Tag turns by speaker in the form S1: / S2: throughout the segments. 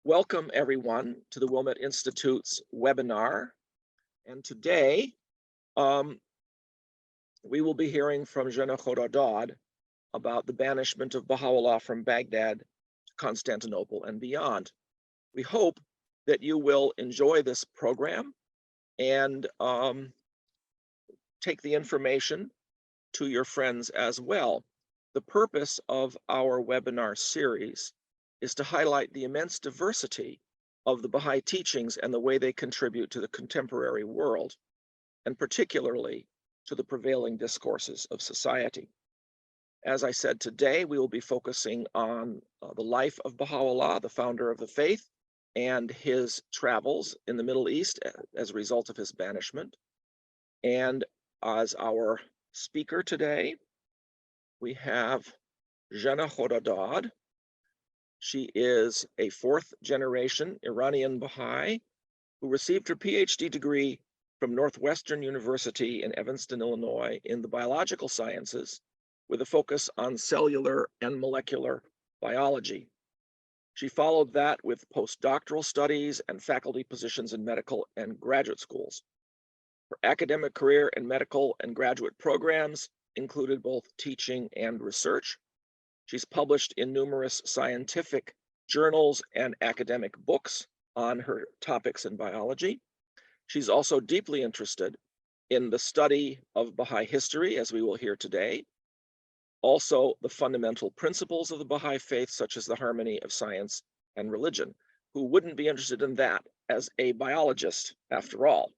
S1: Welcome everyone to the Wilmette Institute's webinar. And today we will be hearing from Jena Khadem about the banishment of Bahá'u'lláh from Baghdad to Constantinople and beyond. We hope that you will enjoy this program and take the information to your friends as well. The purpose of our webinar series is to highlight the immense diversity of the Baha'i teachings and the way they contribute to the contemporary world, and particularly to the prevailing discourses of society. As I said, today we will be focusing on the life of Bahá'u'lláh, the founder of the faith, and his travels in the Middle East as a result of his banishment. And as our speaker today, we have Jena Khadem. She is a fourth-generation Iranian Baha'i who received her PhD degree from Northwestern University in Evanston, Illinois, in the biological sciences, with a focus on cellular and molecular biology. She followed that with postdoctoral studies and faculty positions in medical and graduate schools. Her academic career in medical and graduate programs included both teaching and research. She's published in numerous scientific journals and academic books on her topics in biology. She's also deeply interested in the study of Baha'i history, as we will hear today. Also, the fundamental principles of the Baha'i faith, such as the harmony of science and religion. Who wouldn't be interested in that as a biologist, after all?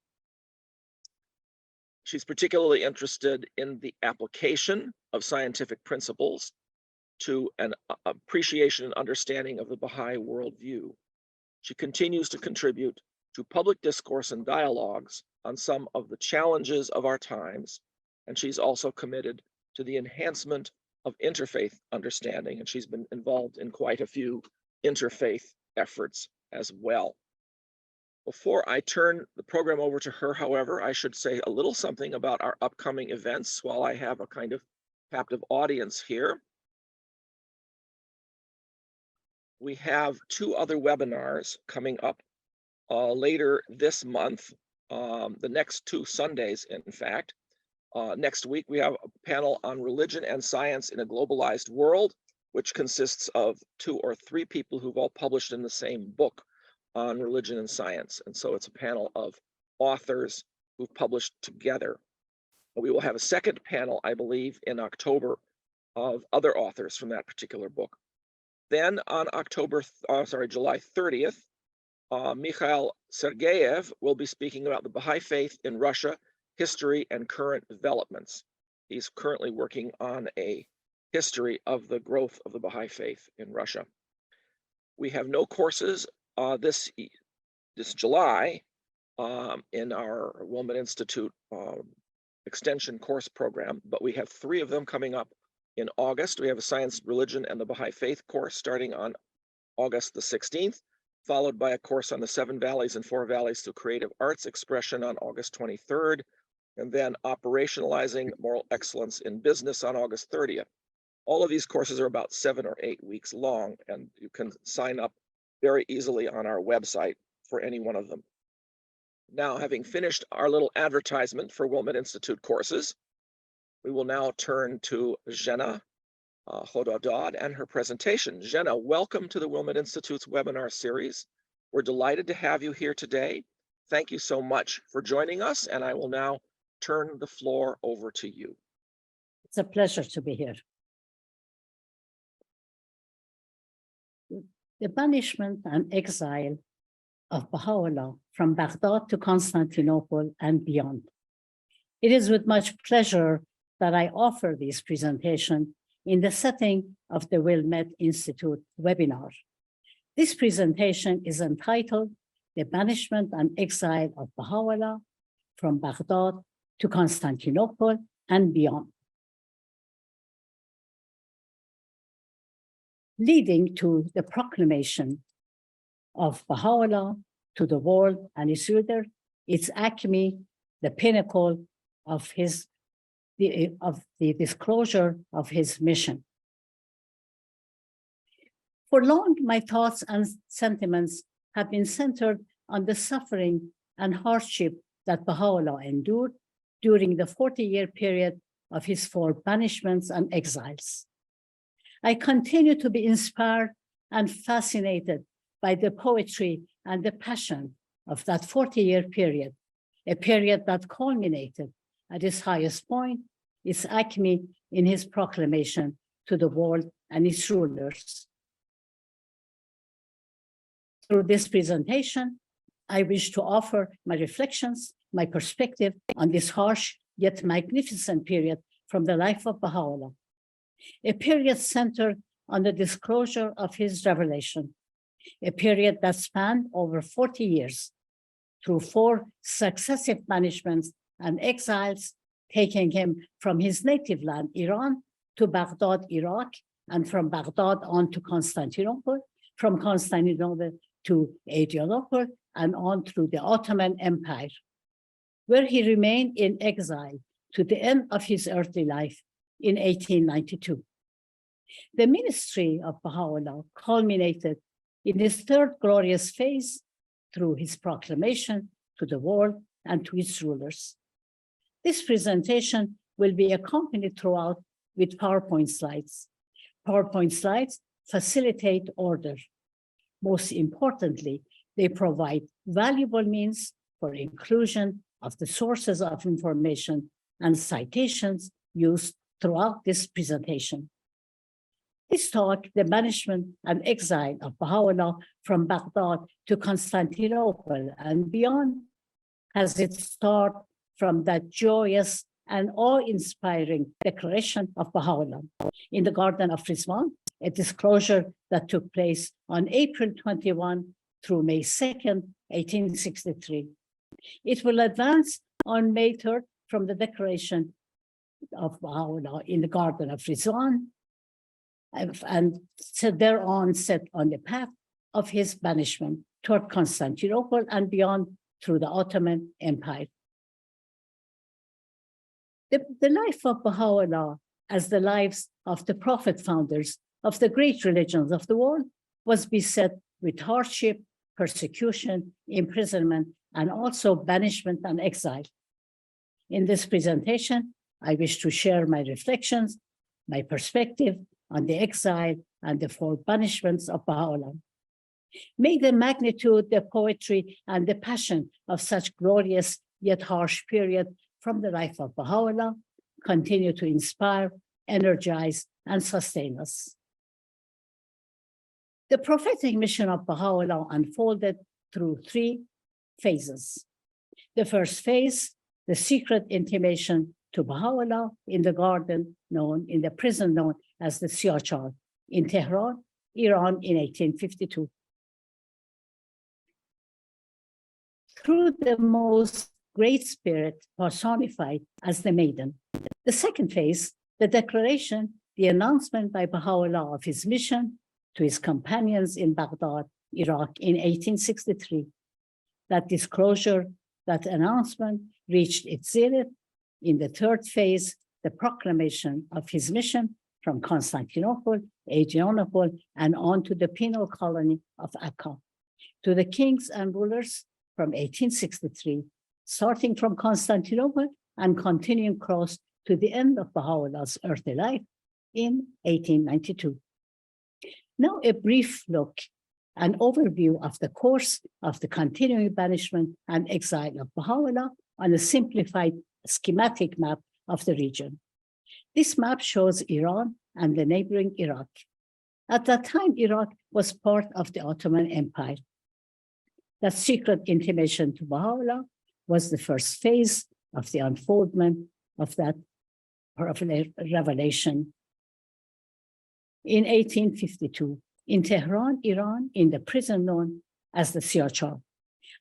S1: She's particularly interested in the application of scientific principles to an appreciation and understanding of the Baha'i worldview. She continues to contribute to public discourse and dialogues on some of the challenges of our times, and she's also committed to the enhancement of interfaith understanding, and she's been involved in quite a few interfaith efforts as well. Before I turn the program over to her, however, I should say a little something about our upcoming events while I have a kind of captive audience here. We have two other webinars coming up later this month, the next two Sundays, in fact. Next week, we have a panel on religion and science in a globalized world, which consists of 2 or 3 people who've all published in the same book on religion and science. And so it's a panel of authors who've published together. We will have a second panel, I believe, in October of other authors from that particular book. Then on July 30th, Mikhail Sergeyev will be speaking about the Baha'i faith in Russia, history and current developments. He's currently working on a history of the growth of the Baha'i faith in Russia. We have no courses this July in our Wilmette Institute extension course program, but we have 3 of them coming up in August. We have a Science, Religion, and the Baha'i Faith course starting on August the 16th, followed by a course on the 7 Valleys and 4 Valleys through Creative Arts Expression on August 23rd, and then Operationalizing Moral Excellence in Business on August 30th. All of these courses are about 7 or 8 weeks long, and you can sign up very easily on our website for any one of them. Now, having finished our little advertisement for Wilmette Institute courses, we will now turn to Jena Khadem and her presentation. Jena, welcome to the Wilmette Institute's webinar series. We're delighted to have you here today. Thank you so much for joining us, and I will now turn the floor over to you.
S2: It's a pleasure to be here. The banishment and exile of Bahá'u'lláh from Baghdad to Constantinople and beyond. It is with much pleasure that I offer this presentation in the setting of the Wilmette Institute webinar. This presentation is entitled The Banishment and Exile of Bahá'u'lláh from Baghdad to Constantinople and Beyond. Leading to the proclamation of Bahá'u'lláh to the world and its reader, its acme, the pinnacle of the disclosure of his mission. For long, my thoughts and sentiments have been centered on the suffering and hardship that Baha'u'lláh endured during the 40-year period of his 4 banishments and exiles. I continue to be inspired and fascinated by the poetry and the passion of that 40-year period, a period that culminated at its highest point, its acme in his proclamation to the world and its rulers. Through this presentation, I wish to offer my reflections, my perspective on this harsh yet magnificent period from the life of Baha'u'lláh, a period centered on the disclosure of his revelation, a period that spanned over 40 years through 4 successive banishments and exiles, taking him from his native land, Iran, to Baghdad, Iraq, and from Baghdad on to Constantinople, from Constantinople to Adrianople, and on through the Ottoman Empire, where he remained in exile to the end of his earthly life in 1892. The ministry of Baha'u'lláh culminated in his 3rd glorious phase through his proclamation to the world and to its rulers. This presentation will be accompanied throughout with PowerPoint slides. PowerPoint slides facilitate order. Most importantly, they provide valuable means for inclusion of the sources of information and citations used throughout this presentation. This talk, The Banishment and Exile of Baha'u'lláh from Baghdad to Constantinople and Beyond, has its start from that joyous and awe-inspiring declaration of Baha'u'lláh in the Garden of Ridvan, a disclosure that took place on April 21 through May 2nd, 1863. It will advance on May 3rd from the Declaration of Baháu'lláh in the Garden of Ridvan, and thereon set on the path of his banishment toward Constantinople and beyond through the Ottoman Empire. The life of Baha'u'lláh, as the lives of the prophet founders of the great religions of the world, was beset with hardship, persecution, imprisonment, and also banishment and exile. In this presentation, I wish to share my reflections, my perspective on the exile and the 4 banishments of Baha'u'lláh. May the magnitude, the poetry, and the passion of such glorious yet harsh period from the life of Baha'u'lláh continue to inspire, energize, and sustain us. The prophetic mission of Baha'u'lláh unfolded through 3 phases. The first phase, the secret intimation to Baha'u'lláh in the garden in the prison known as the Siyah in Tehran, Iran in 1852. Through the most great spirit personified as the maiden. The second phase, the declaration, the announcement by Baha'u'lláh of his mission to his companions in Baghdad, Iraq in 1863. That disclosure, that announcement reached its zenith in the third phase, the proclamation of his mission from Constantinople, Adrianople, and on to the penal colony of Akka, to the kings and rulers from 1863, starting from Constantinople and continuing across to the end of Baha'u'llah's earthly life in 1892. Now a brief look, an overview of the course of the continuing banishment and exile of Baha'u'lláh on a simplified schematic map of the region. This map shows Iran and the neighboring Iraq. At that time, Iraq was part of the Ottoman Empire. That secret intimation to Baha'u'lláh was the first phase of the unfoldment of that revelation. In 1852, in Tehran, Iran, in the prison known as the Siyah.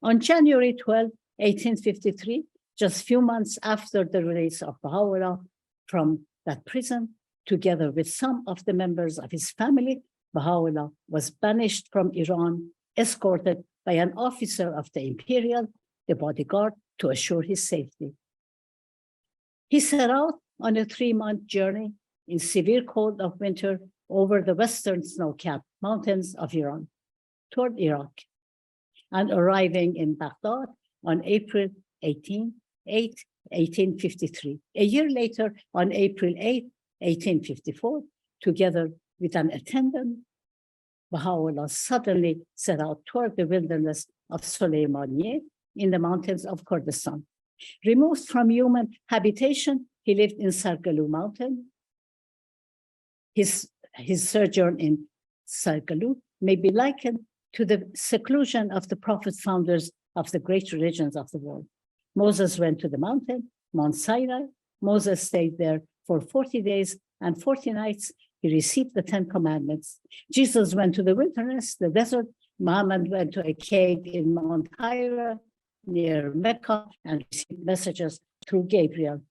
S2: On January 12, 1853, just a few months after the release of Baha'u'lláh from that prison, together with some of the members of his family, Baha'u'lláh was banished from Iran, escorted by an officer of the imperial, the bodyguard, to assure his safety. He set out on a 3-month journey in severe cold of winter over the western snow-capped mountains of Iran toward Iraq, and arriving in Baghdad on April 1853. A year later, on April 8, 1854, together with an attendant, Baha'u'lláh suddenly set out toward the wilderness of Soleimaniye in the mountains of Kurdistan. Removed from human habitation, he lived in Sargalu mountain. His sojourn in Sargalu may be likened to the seclusion of the prophet founders of the great religions of the world. Moses went to the mountain, Mount Sinai. Moses stayed there for 40 days and 40 nights. He received the 10 commandments. Jesus went to the wilderness, the desert. Muhammad went to a cave in Mount Hira near Mecca and received messages through Gabriel.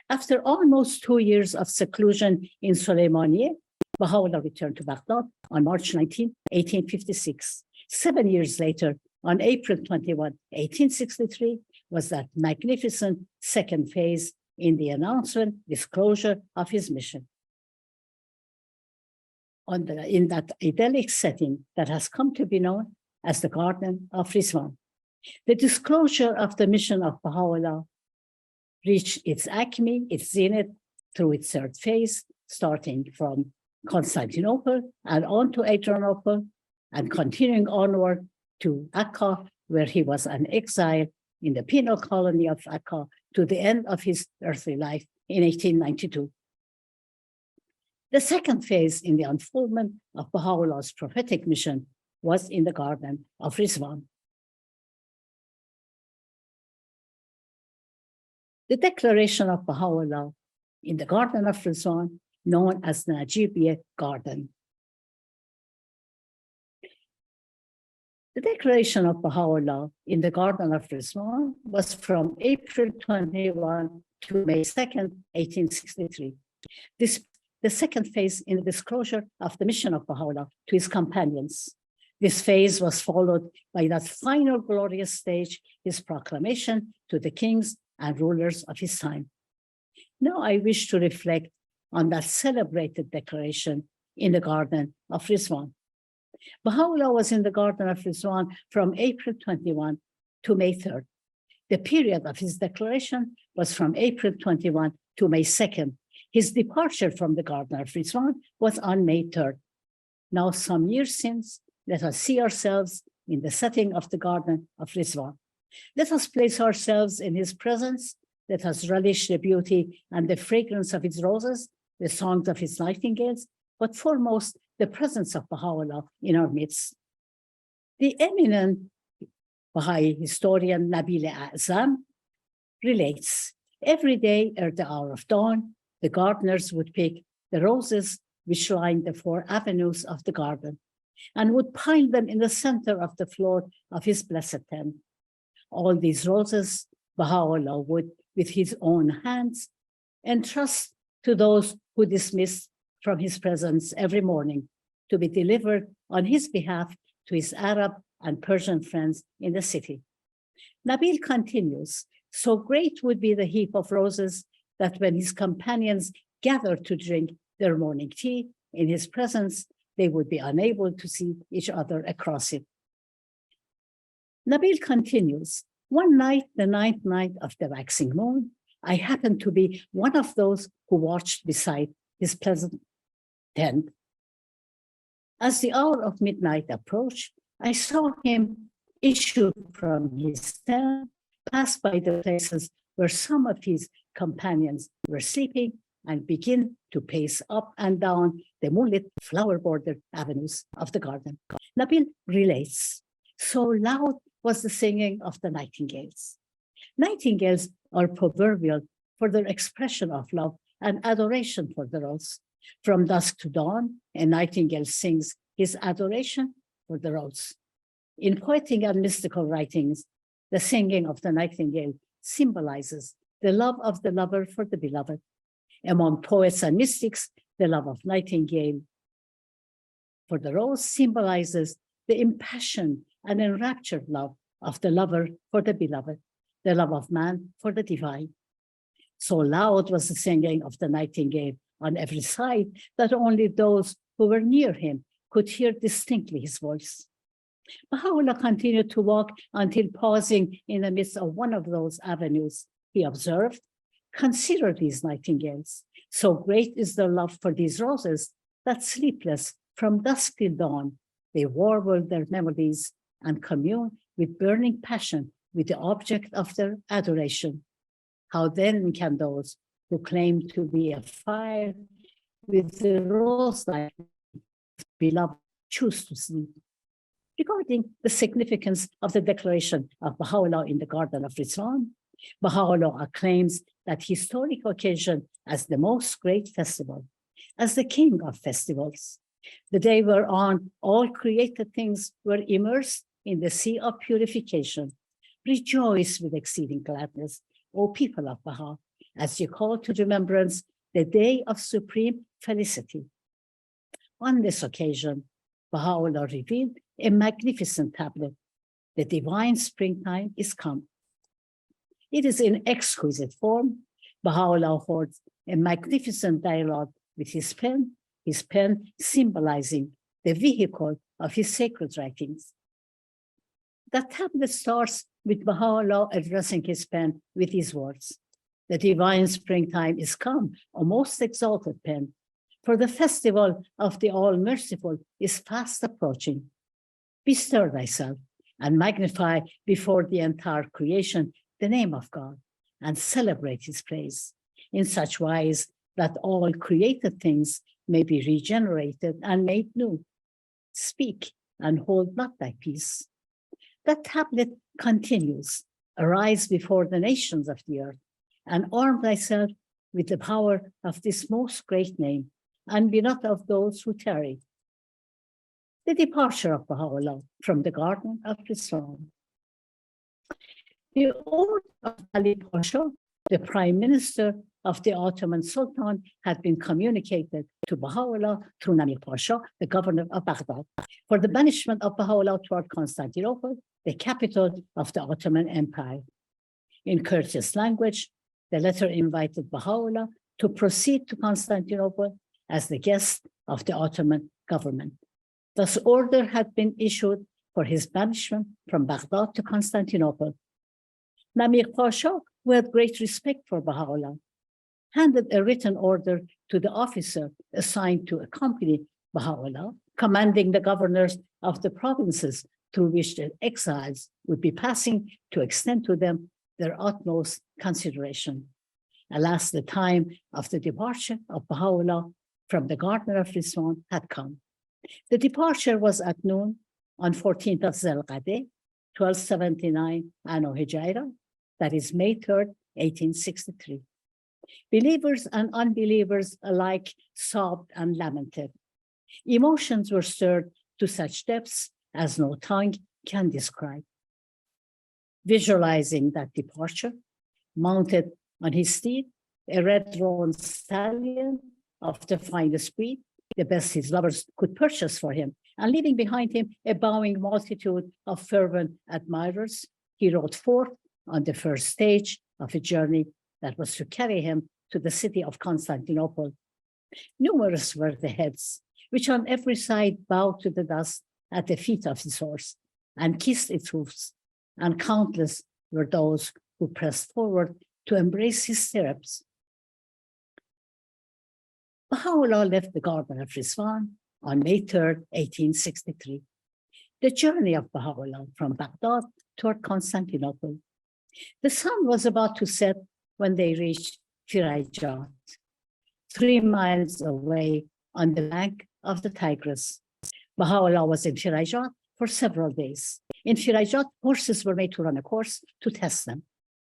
S2: After almost 2 years of seclusion in Soleimaniye, Baha'u'lláh returned to Baghdad on March 19, 1856. 7 years later, on April 21, 1863, was that magnificent second phase in the announcement, disclosure of his mission. In that idyllic setting that has come to be known as the Garden of Ridvan. The disclosure of the mission of Baha'u'lláh reached its acme, its zenith, through its third phase, starting from Constantinople and on to Adrianople, and continuing onward to Akka, where he was an exile in the penal colony of Akka to the end of his earthly life in 1892. The second phase in the unfoldment of Baha'u'llah's prophetic mission was in the Garden of Ridvan. The Declaration of Baha'u'lláh in the Garden of Ridvan, known as the Najibiyya Garden. The Declaration of Baha'u'lláh in the Garden of Ridvan was from April 21 to May 2nd, 1863. The second phase in the disclosure of the mission of Baha'u'lláh to his companions. This phase was followed by that final glorious stage, his proclamation to the kings and rulers of his time. Now I wish to reflect on that celebrated declaration in the Garden of Ridvan. Baha'u'lláh was in the Garden of Ridvan from April 21 to May 3rd. The period of his declaration was from April 21 to May 2nd. His departure from the Garden of Ridvan was on May 3rd. Now, some years since, let us see ourselves in the setting of the Garden of Ridvan. Let us place ourselves in his presence. Let us relish the beauty and the fragrance of his roses, the songs of his nightingales, but foremost, the presence of Baha'u'lláh in our midst. The eminent Baha'i historian Nabil Azam relates, every day at the hour of dawn, the gardeners would pick the roses which lined the 4 avenues of the garden and would pile them in the center of the floor of his blessed tent. All these roses, Baha'u'lláh would, with his own hands, entrust to those who dismissed from his presence every morning to be delivered on his behalf to his Arab and Persian friends in the city. Nabil continues, so great would be the heap of roses that when his companions gathered to drink their morning tea in his presence, they would be unable to see each other across it. Nabil continues, one night, the 9th night of the waxing moon, I happened to be one of those who watched beside his pleasant tent. As the hour of midnight approached, I saw him issue from his tent, pass by the places where some of his companions were sleeping, and begin to pace up and down the moonlit, flower-bordered avenues of the garden. Nabil relates, so loud was the singing of the nightingales. Nightingales are proverbial for their expression of love and adoration for the rose. From dusk to dawn, a nightingale sings his adoration for the rose. In poetic and mystical writings, the singing of the nightingale symbolizes the love of the lover for the beloved. Among poets and mystics, the love of nightingale for the rose symbolizes the impassioned and enraptured love of the lover for the beloved, the love of man for the divine. So loud was the singing of the nightingale on every side that only those who were near him could hear distinctly his voice. Baha'u'lláh continued to walk until pausing in the midst of one of those avenues. He observed, "Consider these nightingales. So great is their love for these roses that sleepless from dusk till dawn, they warble their melodies and commune with burning passion with the object of their adoration. How then can those who claim to be afire with the rose-like beloved choose to sleep?" Regarding the significance of the declaration of Baha'u'lláh in the Garden of Ridvan, Baha'u'lláh acclaims that historic occasion as the most great festival, as the king of festivals, the day whereon all created things were immersed in the sea of purification. Rejoice with exceeding gladness, O people of Baha, as you call to remembrance the day of supreme felicity. On this occasion, Baha'u'lláh revealed a magnificent tablet. The divine springtime is come. It is in exquisite form. Baha'u'lláh holds a magnificent dialogue with his pen symbolizing the vehicle of his sacred writings. The tablet starts with Baha'u'lláh addressing his pen with these words: "The divine springtime is come, O most exalted pen, for the festival of the All-Merciful is fast approaching. Bestir thyself and magnify before the entire creation the name of God and celebrate his praise in such wise that all created things may be regenerated and made new. Speak and hold not thy peace." The tablet continues, "Arise before the nations of the earth and arm thyself with the power of this most great name, and be not of those who tarry." The departure of Baha'u'lláh from the Garden of Ridvan. The order of Ali Pasha, the prime minister of the Ottoman Sultan, had been communicated to Baha'u'lláh through Ali Pasha, the governor of Baghdad, for the banishment of Baha'u'lláh toward Constantinople, the capital of the Ottoman Empire. In courteous language, the letter invited Baha'u'lláh to proceed to Constantinople as the guest of the Ottoman government. Thus, order had been issued for his banishment from Baghdad to Constantinople. Namir Pasha, who had great respect for Baha'u'lláh, handed a written order to the officer assigned to accompany Baha'u'lláh, commanding the governors of the provinces through which the exiles would be passing to extend to them their utmost consideration. Alas, the time of the departure of Baha'u'lláh from the Garden of Ridvan had come. The departure was at noon on 14th of Zulqa'dah, 1279 Anno Hijra, that is May 3rd, 1863. Believers and unbelievers alike sobbed and lamented. Emotions were stirred to such depths as no tongue can describe. Visualizing that departure, mounted on his steed, a red-roan stallion of the finest breed, the best his lovers could purchase for him, and leaving behind him a bowing multitude of fervent admirers, he rode forth on the first stage of a journey that was to carry him to the city of Constantinople. Numerous were the heads, which on every side bowed to the dust at the feet of his horse and kissed its hoofs, and countless were those who pressed forward to embrace his stirrups. Baha'u'lláh left the Garden of Ridvan on May 3rd, 1863. The journey of Baha'u'lláh from Baghdad toward Constantinople. The sun was about to set when they reached Firayjat, 3 miles away on the bank of the Tigris. Baha'u'lláh was in Firayjat for several days. In Firayjat, horses were made to run a course to test them.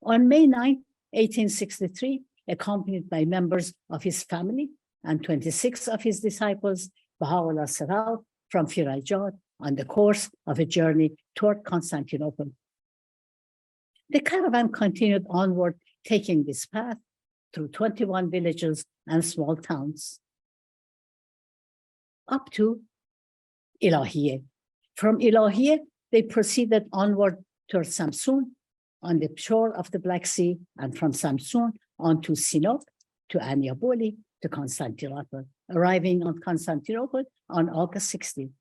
S2: On May 9, 1863, accompanied by members of his family and 26 of his disciples, Baha'u'lláh set out from Firayjat on the course of a journey toward Constantinople. The caravan continued onward, taking this path through 21 villages and small towns, up to Ilahiyeh. From Ilahiyeh, they proceeded onward towards Samsun on the shore of the Black Sea, and from Samsun on to Sinop, to Aniaboli, to Constantinople, arriving on Constantinople on August 16.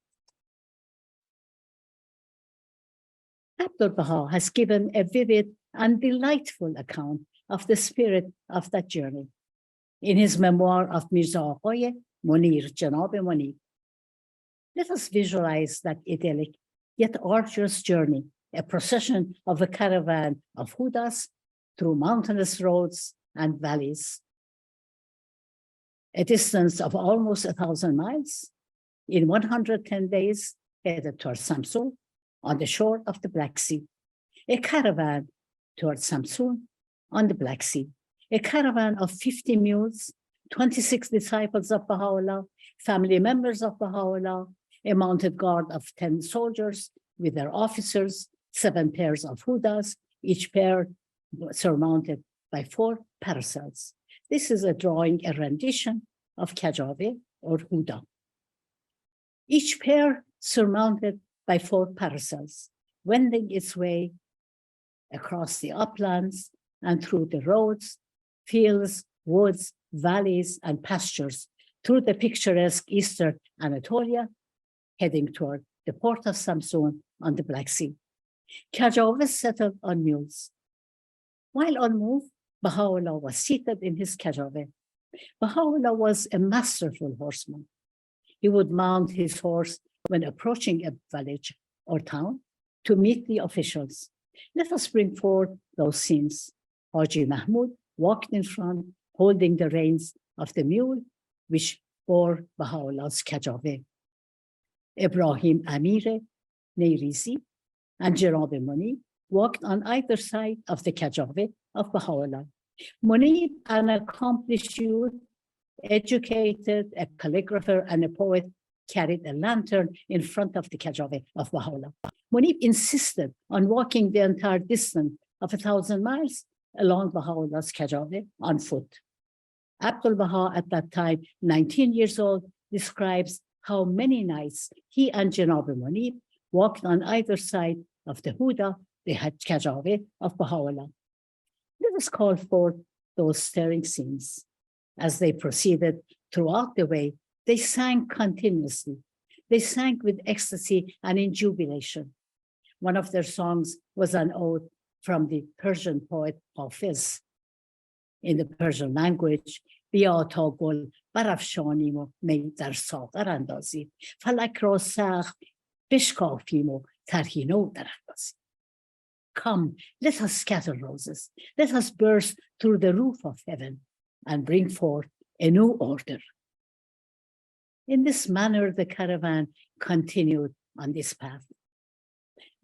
S2: Abdul-Baha has given a vivid and delightful account of the spirit of that journey in his memoir of Mirza Aghay Munir, Janab Munir. Let us visualize that idyllic yet arduous journey, a procession of a caravan of Hudas through mountainous roads and valleys. A distance of almost 1,000 miles in 110 days headed towards Samsun on the shore of the Black Sea. A caravan towards Samsun on the Black Sea. A caravan of 50 mules, 26 disciples of Baha'u'lláh, family members of Baha'u'lláh, a mounted guard of 10 soldiers with their officers, 7 pairs of hudas, each pair surmounted by 4 parasels. This is a drawing, a rendition of Kajave or Huda. Each pair surmounted by 4 parasels, wending its way across the uplands and through the roads, fields, woods, valleys, and pastures, through the picturesque eastern Anatolia, heading toward the port of Samsun on the Black Sea. Kajave settled on mules. While on move, Baha'u'lláh was seated in his Kajave. Baha'u'lláh was a masterful horseman. He would mount his horse when approaching a village or town to meet the officials. Let us bring forth those scenes. Haji Mahmud walked in front, holding the reins of the mule, which bore Baha'u'llah's Kajave. Ibrahim Amir Neirizi and Janab Munib walked on either side of the Kajave of Baha'u'lláh. Munib, an accomplished youth, educated, a calligrapher and a poet, carried a lantern in front of the Kajave of Baha'u'lláh. Munib insisted on walking the entire distance of 1,000 miles along Baha'u'llah's Kajave on foot. Abdul-Baha, at that time 19 years old, describes how many nights he and Janab Munib walked on either side of the Huda, the Kajave of Baha'u'lláh. Let us call forth those stirring scenes. As they proceeded throughout the way, they sang continuously. They sang with ecstasy and in jubilation. One of their songs was an ode from the Persian poet Hafiz. In the Persian language, بیا تا گل برافشانیم و می در ساغر اندازیم فلک را سخت بشکافیم و طرحی نو در اندازیم. Come, let us scatter roses. Let us burst through the roof of heaven and bring forth a new order. In this manner, the caravan continued on this path.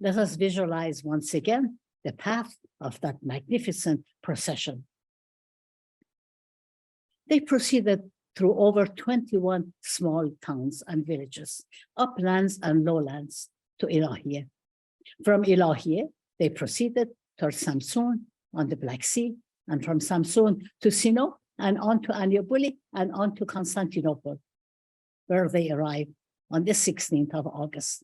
S2: Let us visualize once again the path of that magnificent procession. They proceeded through over 21 small towns and villages, uplands and lowlands, to Ilahiyeh. From Ilahiyeh, they proceeded towards Samsun on the Black Sea, and from Samsun to Sinop, and on to Anyabuli, and on to Constantinople, where they arrived on the 16th of August.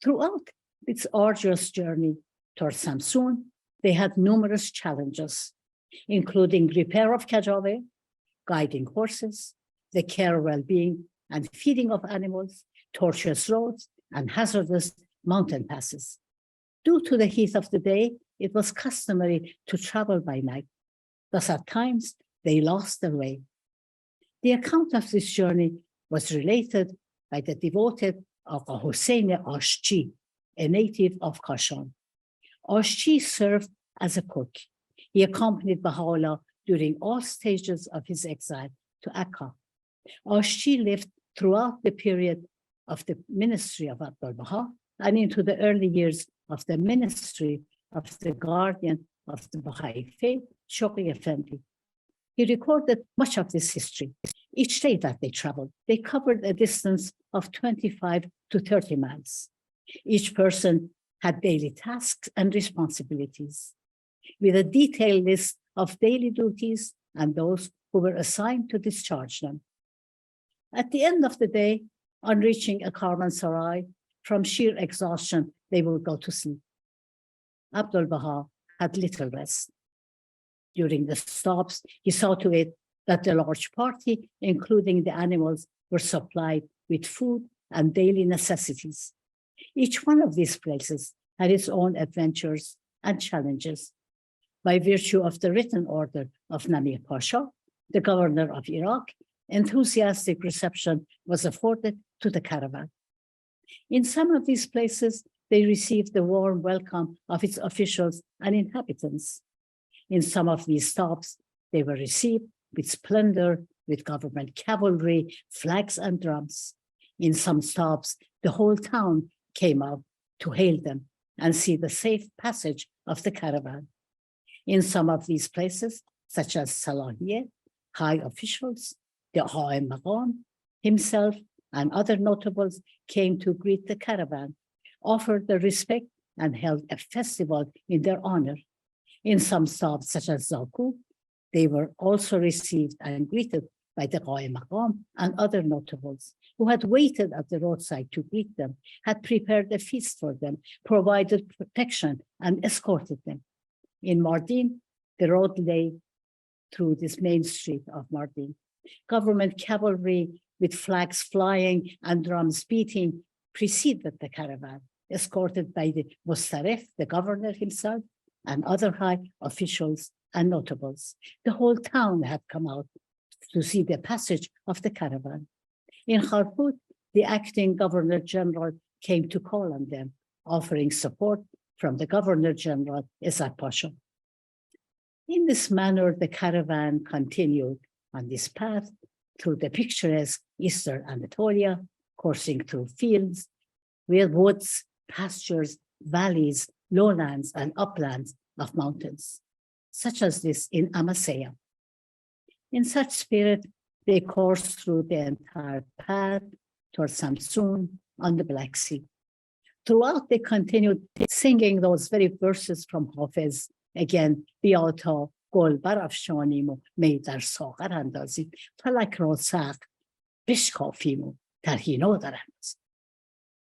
S2: Throughout its arduous journey towards Samsun, they had numerous challenges, including repair of Kajave, guiding horses, the care, well-being, and feeding of animals, tortuous roads, and hazardous mountain passes. Due to the heat of the day, it was customary to travel by night. Thus, at times, they lost their way. The account of this journey was related by the devoted Akka Hussein Ashchi, a native of Kashan. Ashchi served as a cook. He accompanied Baha'u'lláh during all stages of his exile to Akka. Ashchi lived throughout the period of the ministry of Abdul-Baha and into the early years of the ministry of the guardian of the Baha'i Faith, Shoghi Effendi. He recorded much of this history. Each day that they traveled, they covered a distance of 25 to 30 miles. Each person had daily tasks and responsibilities, with a detailed list of daily duties and those who were assigned to discharge them. At the end of the day, on reaching a Karmansaray, from sheer exhaustion, they would go to sleep. Abdul-Baha had little rest. During the stops, he saw to it that the large party, including the animals, were supplied with food and daily necessities. Each one of these places had its own adventures and challenges. By virtue of the written order of Ali Pasha, the governor of Iraq, enthusiastic reception was afforded to the caravan. In some of these places, they received the warm welcome of its officials and inhabitants. In some of these stops, they were received with splendor, with government cavalry, flags, and drums. In some stops, the whole town came out to hail them and see the safe passage of the caravan. In some of these places, such as Salahiyeh, high officials, the Qa'im Maqam himself, and other notables came to greet the caravan, offered their respect, and held a festival in their honor. In some stops, such as Zaku, they were also received and greeted by the Qa'im Maqam and other notables who had waited at the roadside to greet them, had prepared a feast for them, provided protection, and escorted them. In Mardin, the road lay through this main street of Mardin. Government cavalry with flags flying and drums beating preceded the caravan, escorted by the Mustarif, the governor himself, and other high officials and notables. The whole town had come out to see the passage of the caravan. In Kharput, the acting governor general came to call on them, offering support from the governor general, Ali Pasha. In this manner, the caravan continued on this path through the picturesque Eastern Anatolia, coursing through fields, woods, pastures, valleys, lowlands, and uplands of mountains, such as this in Amasya. In such spirit, they coursed through the entire path towards Samsun on the Black Sea. Throughout, they continued singing those very verses from Hafiz, again, Biata, Gol Barafshanimu, Meidar Sagar Andazi, Falak Rosak, Bishkofimu, Tarhino Darams.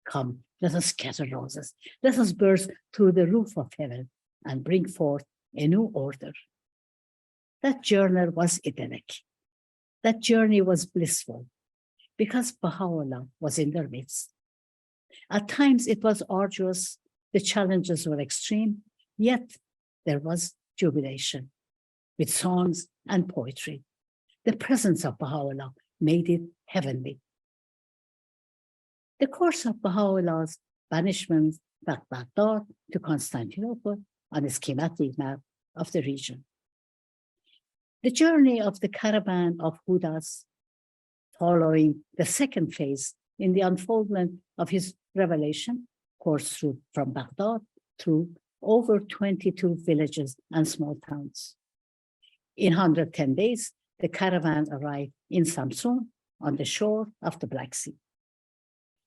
S2: Come, let us scatter roses. Let us burst through the roof of heaven and bring forth a new order. That journey was idyllic. That journey was blissful because Bahá'u'lláh was in their midst. At times it was arduous, the challenges were extreme, yet there was jubilation with songs and poetry. The presence of Bahá'u'lláh made it heavenly. The course of Bahá'u'lláh's banishment from Baghdad to Constantinople on a schematic map of the region. The journey of the caravan of Hudas, following the second phase in the unfoldment of his revelation, coursed through from Baghdad through over 22 villages and small towns. In 110 days, the caravan arrived in Samsun on the shore of the Black Sea.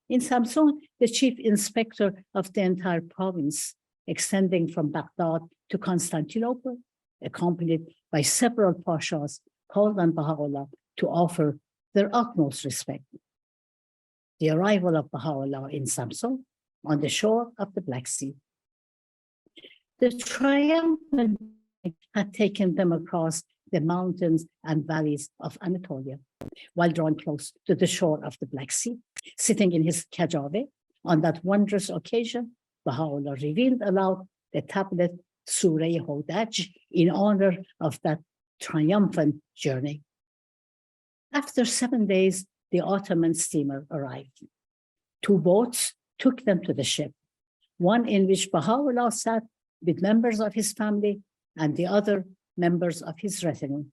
S2: In Samsun, the chief inspector of the entire province, extending from Baghdad to Constantinople, accompanied by several pashas, called on Bahá'u'lláh to offer their utmost respect. The arrival of Bahá'u'lláh in Samsun on the shore of the Black Sea. The triumphant had taken them across the mountains and valleys of Anatolia, while drawn close to the shore of the Black Sea, sitting in his kajave. On that wondrous occasion, Bahá'u'lláh revealed aloud the tablet Surah Hodaj in honor of that triumphant journey. After 7 days, the Ottoman steamer arrived. 2 boats took them to the ship, one in which Bahá'u'lláh sat with members of his family and the other members of his retinue.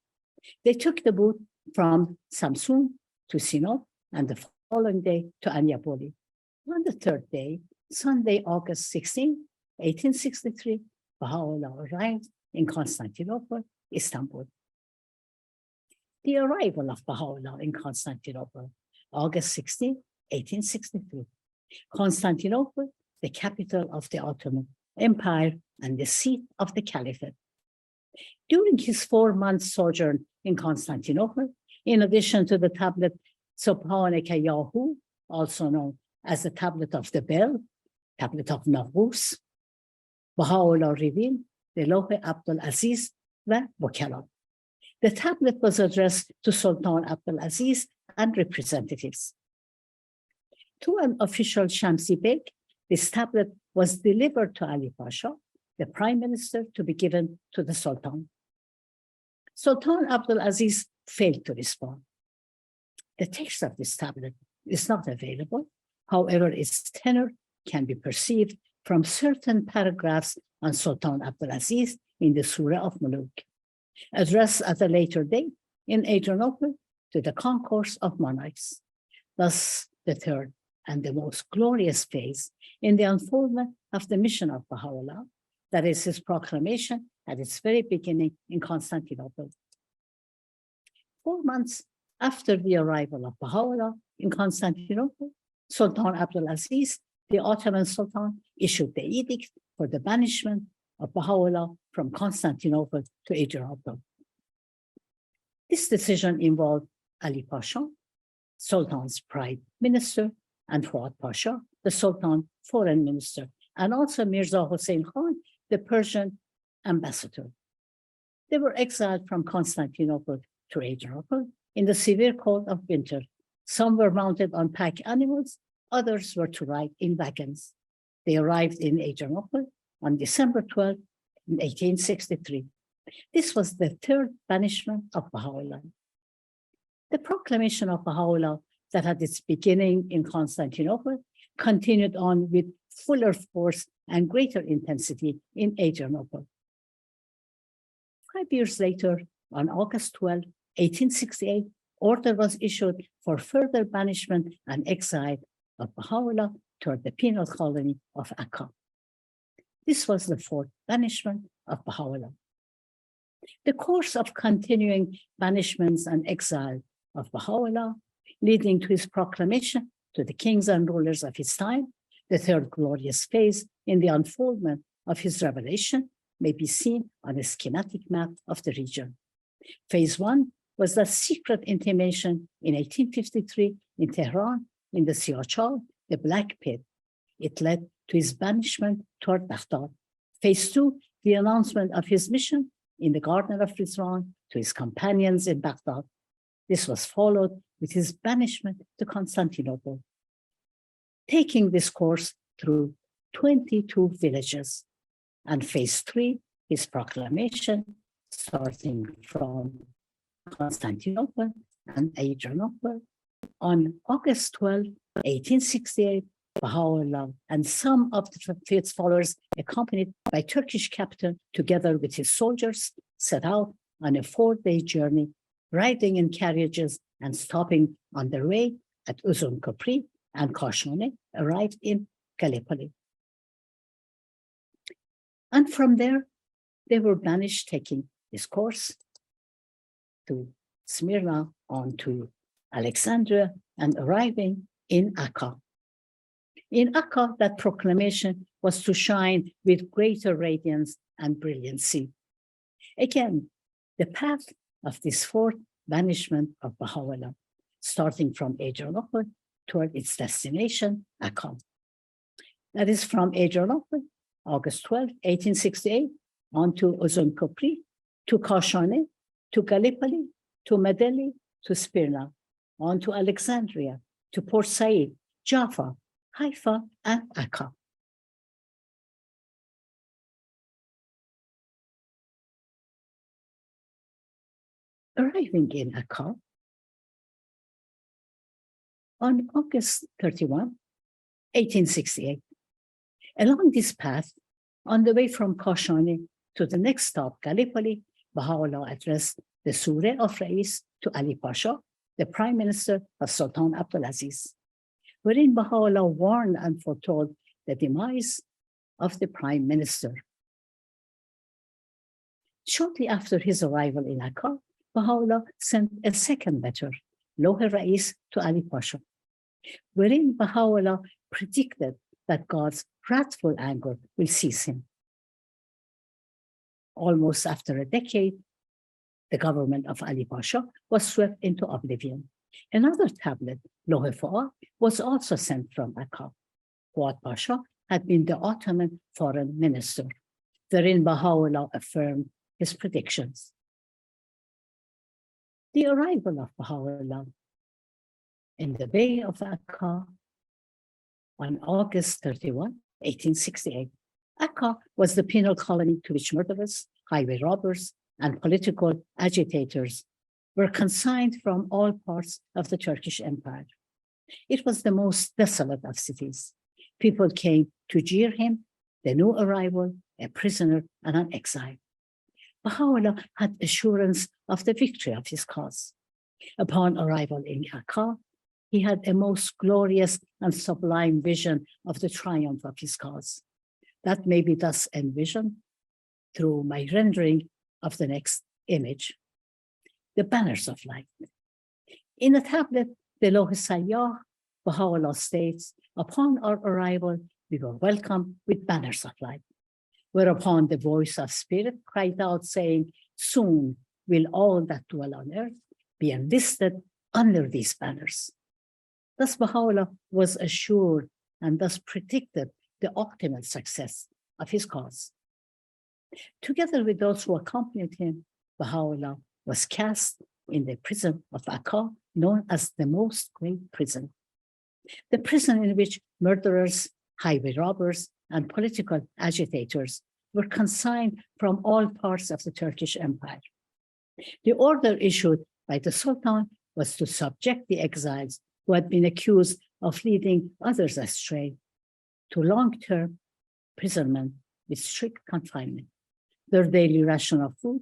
S2: They took the boat from Samsun to Sinop and the following day to Anyapoli. On the 3rd day, Sunday, August 16, 1863, Bahá'u'lláh arrived in Constantinople, Istanbul. The arrival of Bahá'u'lláh in Constantinople, August 16, 1863. Constantinople, the capital of the Ottoman Empire and the seat of the Caliphate. During his 4-month sojourn in Constantinople, in addition to the tablet Subhanaka Yahu, also known as the tablet of the bell, tablet of Navruz, Bahá'u'lláh revealed the Lawh Abdul Aziz wa Wakalam, The tablet was addressed to Sultan Abdulaziz and representatives. To an official Shamsi Beg, this tablet was delivered to Ali Pasha, the prime minister, to be given to the Sultan. Sultan Abdulaziz failed to respond. The text of this tablet is not available. However, its tenor can be perceived from certain paragraphs on Sultan Abdulaziz in the Surah of Muluk, addressed at a later date in Adrianople to the concourse of monarchs. Thus, the third and the most glorious phase in the unfoldment of the mission of Baha'u'lláh, that is his proclamation at its very beginning in Constantinople. 4 months after the arrival of Baha'u'lláh in Constantinople, Sultan Abdulaziz, the Ottoman Sultan, issued the edict for the banishment of Baha'u'lláh from Constantinople to Adrianople. This decision involved Ali Pasha, Sultan's prime minister, and Fuad Pasha, the Sultan's foreign minister, and also Mirza Hussein Khan, the Persian ambassador. They were exiled from Constantinople to Adrianople in the severe cold of winter. Some were mounted on pack animals, others were to ride in wagons. They arrived in Adrianople on December 12, 1863. This was the third banishment of Baha'u'lláh. The proclamation of Baha'u'lláh that had its beginning in Constantinople continued on with fuller force and greater intensity in Adrianople. 5 years later, on August 12, 1868, order was issued for further banishment and exile of Baha'u'lláh toward the penal colony of Akka. This was the fourth banishment of Baha'u'lláh. The course of continuing banishments and exile of Baha'u'lláh, leading to his proclamation to the kings and rulers of his time, the third glorious phase in the unfoldment of his revelation, may be seen on a schematic map of the region. Phase 1 was the secret intimation in 1853 in Tehran, in the Siachal, the Black Pit. It led to his banishment toward Baghdad. Phase 2, the announcement of his mission in the Garden of Ridvan to his companions in Baghdad. This was followed with his banishment to Constantinople, taking this course through 22 villages. And phase 3, his proclamation, starting from Constantinople and Adrianople. On August 12, 1868, Baha'u'lláh and some of its followers, accompanied by Turkish captain together with his soldiers, set out on a 4-day journey, riding in carriages and stopping on their way at Uzun Köprü and Kashane, arrived in Gallipoli. And from there, they were banished, taking this course to Smyrna, on to Alexandria, and arriving in Akka. In Akka, that proclamation was to shine with greater radiance and brilliancy. Again, the path of this fourth banishment of Baha'u'lláh, starting from Adrianople toward its destination, Akka. That is from Adrianople, August 12, 1868, on to Uzun Köprü, to Kashane, to Gallipoli, to Medeli, to Smyrna, on to Alexandria, to Port Said, Jaffa, Haifa, and Akka. Arriving in Akka on August 31, 1868. Along this path, on the way from Kashane to the next stop, Gallipoli, Baha'u'lláh addressed the Surah of Rais to Ali Pasha, the prime minister of Sultan Abdulaziz, wherein Baha'u'lláh warned and foretold the demise of the prime minister. Shortly after his arrival in Akka, Baha'u'lláh sent a second letter, Lohe Rais, to Ali Pasha, wherein Baha'u'lláh predicted that God's wrathful anger will seize him. Almost after a decade, the government of Ali Pasha was swept into oblivion. Another tablet, Lohe Fuad, was also sent from Akka. Fuad Pasha had been the Ottoman foreign minister, wherein Baha'u'lláh affirmed his predictions. The arrival of Baha'u'lláh in the Bay of Akka on August 31, 1868. Akka was the penal colony to which murderers, highway robbers, and political agitators were consigned from all parts of the Turkish Empire. It was the most desolate of cities. People came to jeer him, the new arrival, a prisoner, and an exile. Baha'u'lláh had assurance of the victory of his cause. Upon arrival in Akka, he had a most glorious and sublime vision of the triumph of his cause. That may be thus envisioned through my rendering of the next image. The banners of light. In the tablet, the Lawh Sayyah, Baha'u'lláh states, upon our arrival, we were welcomed with banners of light. Whereupon the voice of spirit cried out, saying, soon will all that dwell on earth be enlisted under these banners. Thus Baha'u'lláh was assured and thus predicted the optimal success of his cause. Together with those who accompanied him, Baha'u'lláh was cast in the prison of Akka, known as the Most Great Prison. The prison in which murderers, highway robbers, and political agitators were consigned from all parts of the Turkish Empire. The order issued by the Sultan was to subject the exiles who had been accused of leading others astray to long-term imprisonment with strict confinement. Their daily ration of food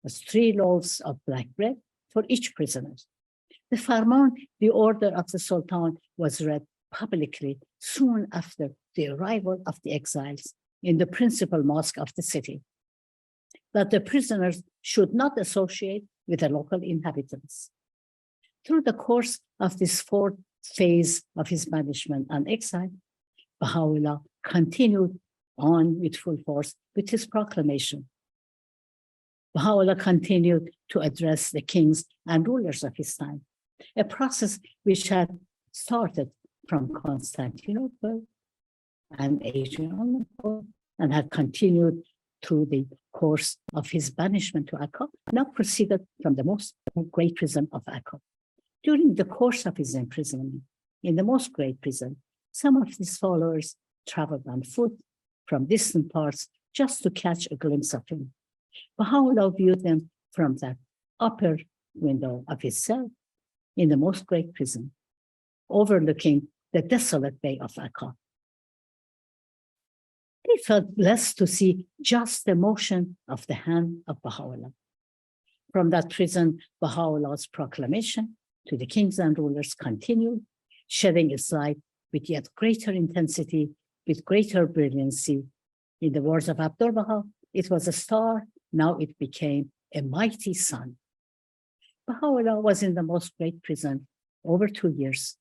S2: was 3 loaves of black bread for each prisoner. The Farman, the order of the Sultan, was read publicly soon after the arrival of the exiles in the principal mosque of the city, that the prisoners should not associate with the local inhabitants. Through the course of this 4th phase of his banishment and exile, Baha'u'lláh continued on with full force with his proclamation. Baha'u'lláh continued to address the kings and rulers of his time, a process which had started from Constantinople and Adrianople and had continued through the course of his banishment to Akka, now proceeded from the Most Great Prison of Akka. During the course of his imprisonment in the Most Great Prison, some of his followers traveled on foot from distant parts just to catch a glimpse of him. Baha'u'lláh viewed them from that upper window of his cell in the Most Great Prison, overlooking the desolate Bay of Akka. They felt blessed to see just the motion of the hand of Baha'u'lláh. From that prison, Baha'u'llah's proclamation to the kings and rulers continued, shedding its light with yet greater intensity, with greater brilliancy. In the words of Abdul Baha, it was a star, now it became a mighty sun. Baha'u'lláh was in the Most Great Prison over 2 years.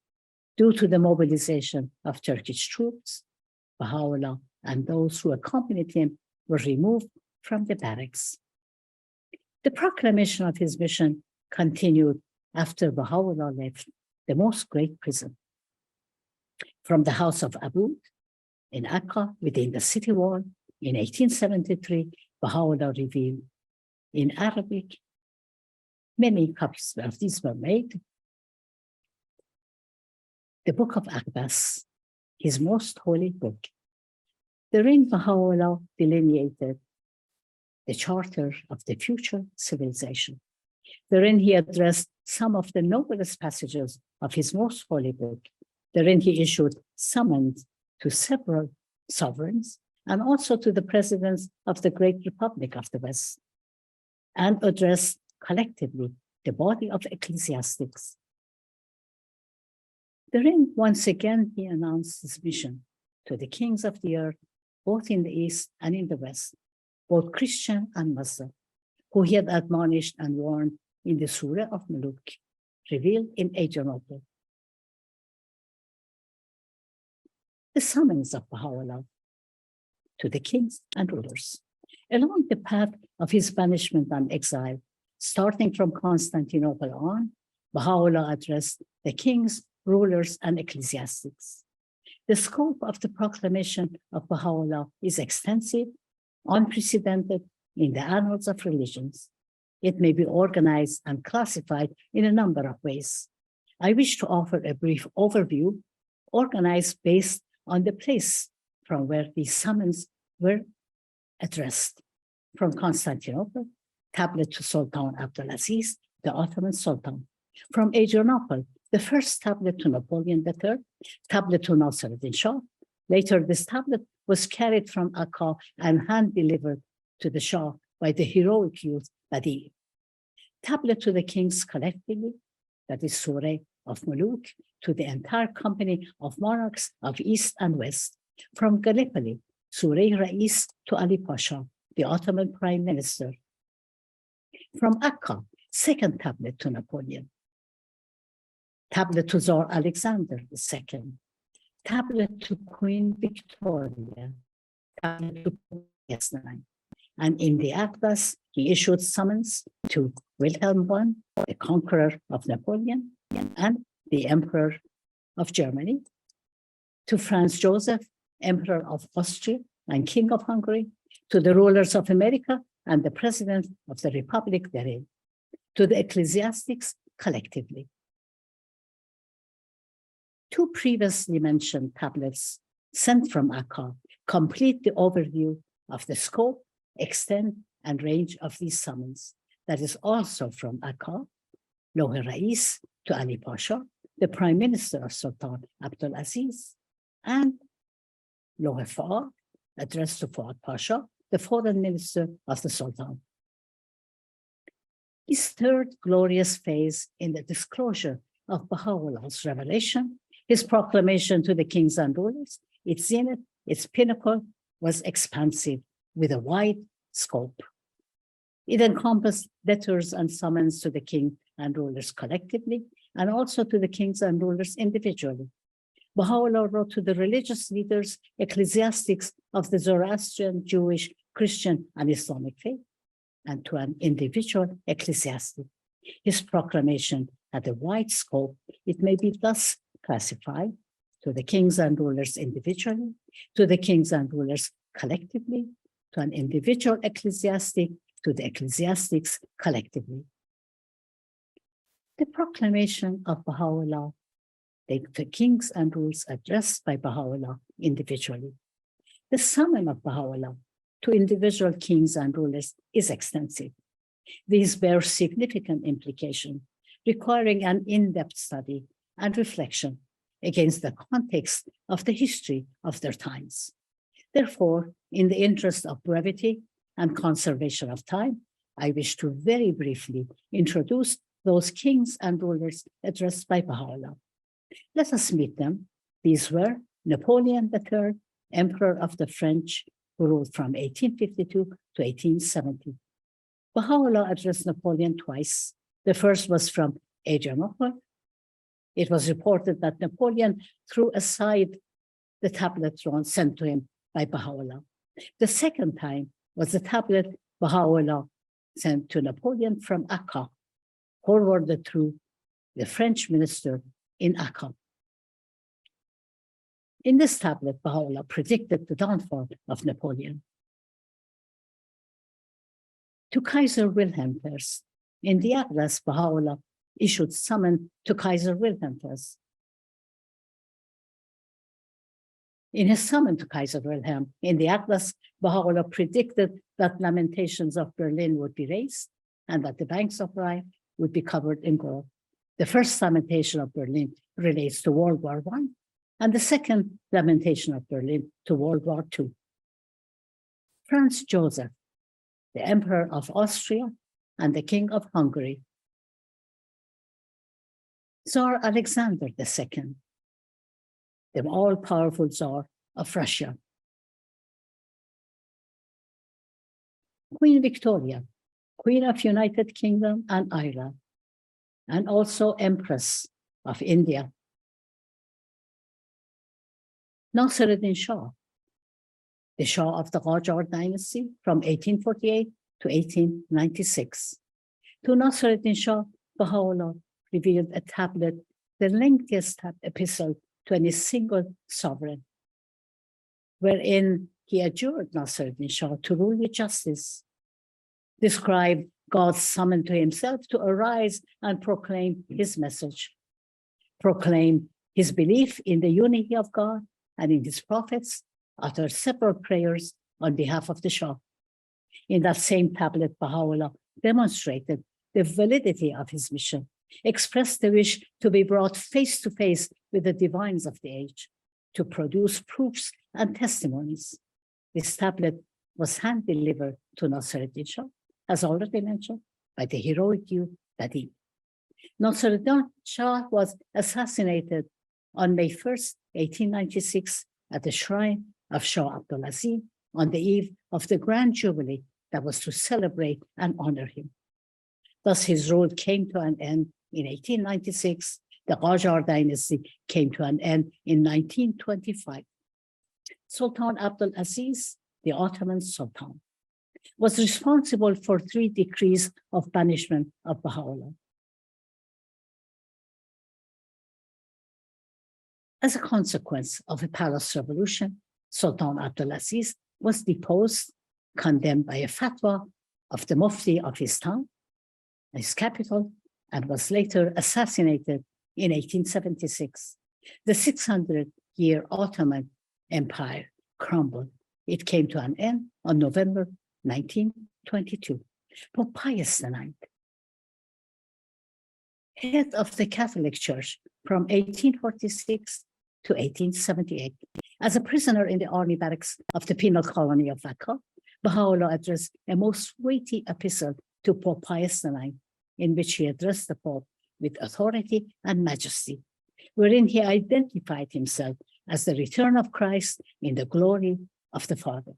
S2: Due to the mobilization of Turkish troops, Baha'u'lláh and those who accompanied him were removed from the barracks. The proclamation of his mission continued after Baha'u'lláh left the Most Great Prison. From the house of Abud in Akka, within the city wall, in 1873, Baha'u'lláh revealed in Arabic. Many copies of these were made. The Book of Abbas, his most holy book. Therein, Baha'u'lláh delineated the charter of the future civilization. Therein, he addressed some of the noblest passages of his most holy book. Therein, he issued summons to several sovereigns and also to the presidents of the Great Republic of the West, and addressed collectively the body of ecclesiastics. Therein, once again, he announced his mission to the kings of the earth, both in the East and in the West, both Christian and Muslim, who he had admonished and warned in the Surah of Muluk, revealed in Adrianople. The summons of Baha'u'lláh to the kings and rulers. Along the path of his banishment and exile, starting from Constantinople on, Baha'u'lláh addressed the kings, rulers, and ecclesiastics. The scope of the proclamation of Baha'u'lláh is extensive, unprecedented in the annals of religions. It may be organized and classified in a number of ways. I wish to offer a brief overview, organized based on the place from where these summons were addressed. From Constantinople, tablet to Sultan Abdulaziz, the Ottoman Sultan. From Adrianople, the first tablet to Napoleon III, tablet to Nasruddin Shah. Later, this tablet was carried from Akka and hand-delivered to the Shah by the heroic youth Badi. Tablet to the kings collectively, that is Surah of Muluk, to the entire company of monarchs of East and West. From Gallipoli, Surah Rais to Ali Pasha, the Ottoman Prime Minister. From Akka, second tablet to Napoleon. Tablet to Tsar Alexander II. Tablet to Queen Victoria. Tablet to Pope. And in the Atlas, he issued summons to Wilhelm I, the conqueror of Napoleon, and the Emperor of Germany, to Franz Joseph, Emperor of Austria and King of Hungary, to the rulers of America and the President of the Republic therein, to the ecclesiastics collectively. Two previously mentioned tablets sent from Akka complete the overview of the scope, extent, and range of these summons. That is also from Akka, Lohe Rais to Ali Pasha, the Prime Minister of Sultan Abdulaziz, and Lohe Fuad, addressed to Fuad Pasha, the Foreign Minister of the Sultan. His third glorious phase in the disclosure of Baha'u'llah's revelation, his proclamation to the kings and rulers, its zenith, its pinnacle, was expansive with a wide scope. It encompassed letters and summons to the king and rulers collectively, and also to the kings and rulers individually. Baha'u'llah wrote to the religious leaders, ecclesiastics of the Zoroastrian, Jewish, Christian, and Islamic faith, and to an individual ecclesiastic. His proclamation had a wide scope. It may be thus classified to the kings and rulers individually, to the kings and rulers collectively, to an individual ecclesiastic, to the ecclesiastics collectively. The proclamation of Baha'u'llah, the kings and rulers addressed by Baha'u'llah individually. The summon of Baha'u'llah to individual kings and rulers is extensive. These bear significant implication, requiring an in-depth study and reflection against the context of the history of their times. Therefore, in the interest of brevity and conservation of time, I wish to very briefly introduce those kings and rulers addressed by Baha'u'llah. Let us meet them. These were Napoleon III, Emperor of the French, who ruled from 1852 to 1870. Baha'u'llah addressed Napoleon twice. The first was from Adrianople. It was reported that Napoleon threw aside the tablet sent to him by Baha'u'llah. The second time was the tablet Baha'u'llah sent to Napoleon from Akka, forwarded through the French minister in Akka. In this tablet, Baha'u'llah predicted the downfall of Napoleon. To Kaiser Wilhelm I, in the Atlas, Baha'u'llah issued summon to Kaiser Wilhelm I. In his summon to Kaiser Wilhelm in the Atlas, Baha'u'llah predicted that lamentations of Berlin would be raised and that the banks of Rhine would be covered in gold. The first lamentation of Berlin relates to World War I, and the second lamentation of Berlin to World War II. Franz Joseph, the Emperor of Austria and the King of Hungary. Tsar Alexander II, the all-powerful Tsar of Russia. Queen Victoria, Queen of United Kingdom and Ireland, and also Empress of India. Nasruddin Shah, the Shah of the Qajar dynasty from 1848 to 1896. To Nasruddin Shah, Baha'u'llah revealed a tablet, the lengthiest epistle to any single sovereign, wherein he adjured Nasruddin Shah to rule with justice, described God summoned to himself to arise and proclaim his message, proclaim his belief in the unity of God and in his prophets, uttered several prayers on behalf of the Shah. In that same tablet, Baha'u'lláh demonstrated the validity of his mission, expressed the wish to be brought face to face with the divines of the age, to produce proofs and testimonies. This tablet was hand-delivered to Nasruddin Shah, as already mentioned, by the heroic youth Badi. Nasruddin Shah was assassinated on May 1st, 1896, at the shrine of Shah Abdulaziz on the eve of the Grand Jubilee that was to celebrate and honor him. Thus, his rule came to an end in 1896. The Qajar dynasty came to an end in 1925. Sultan Abdulaziz, the Ottoman Sultan, was responsible for 3 decrees of banishment of Baha'u'lláh. As a consequence of a palace revolution, Sultan Abdulaziz was deposed, condemned by a fatwa of the Mufti of his town, his capital, and was later assassinated in 1876. The 600-year Ottoman Empire crumbled. It came to an end on November 1922. Pope Pius IX, head of the Catholic Church from 1846 to 1878, as a prisoner in the army barracks of the penal colony of Akka, Baha'u'lláh addressed a most weighty epistle to Pope Pius IX, in which he addressed the Pope with authority and majesty, wherein he identified himself as the return of Christ in the glory of the Father.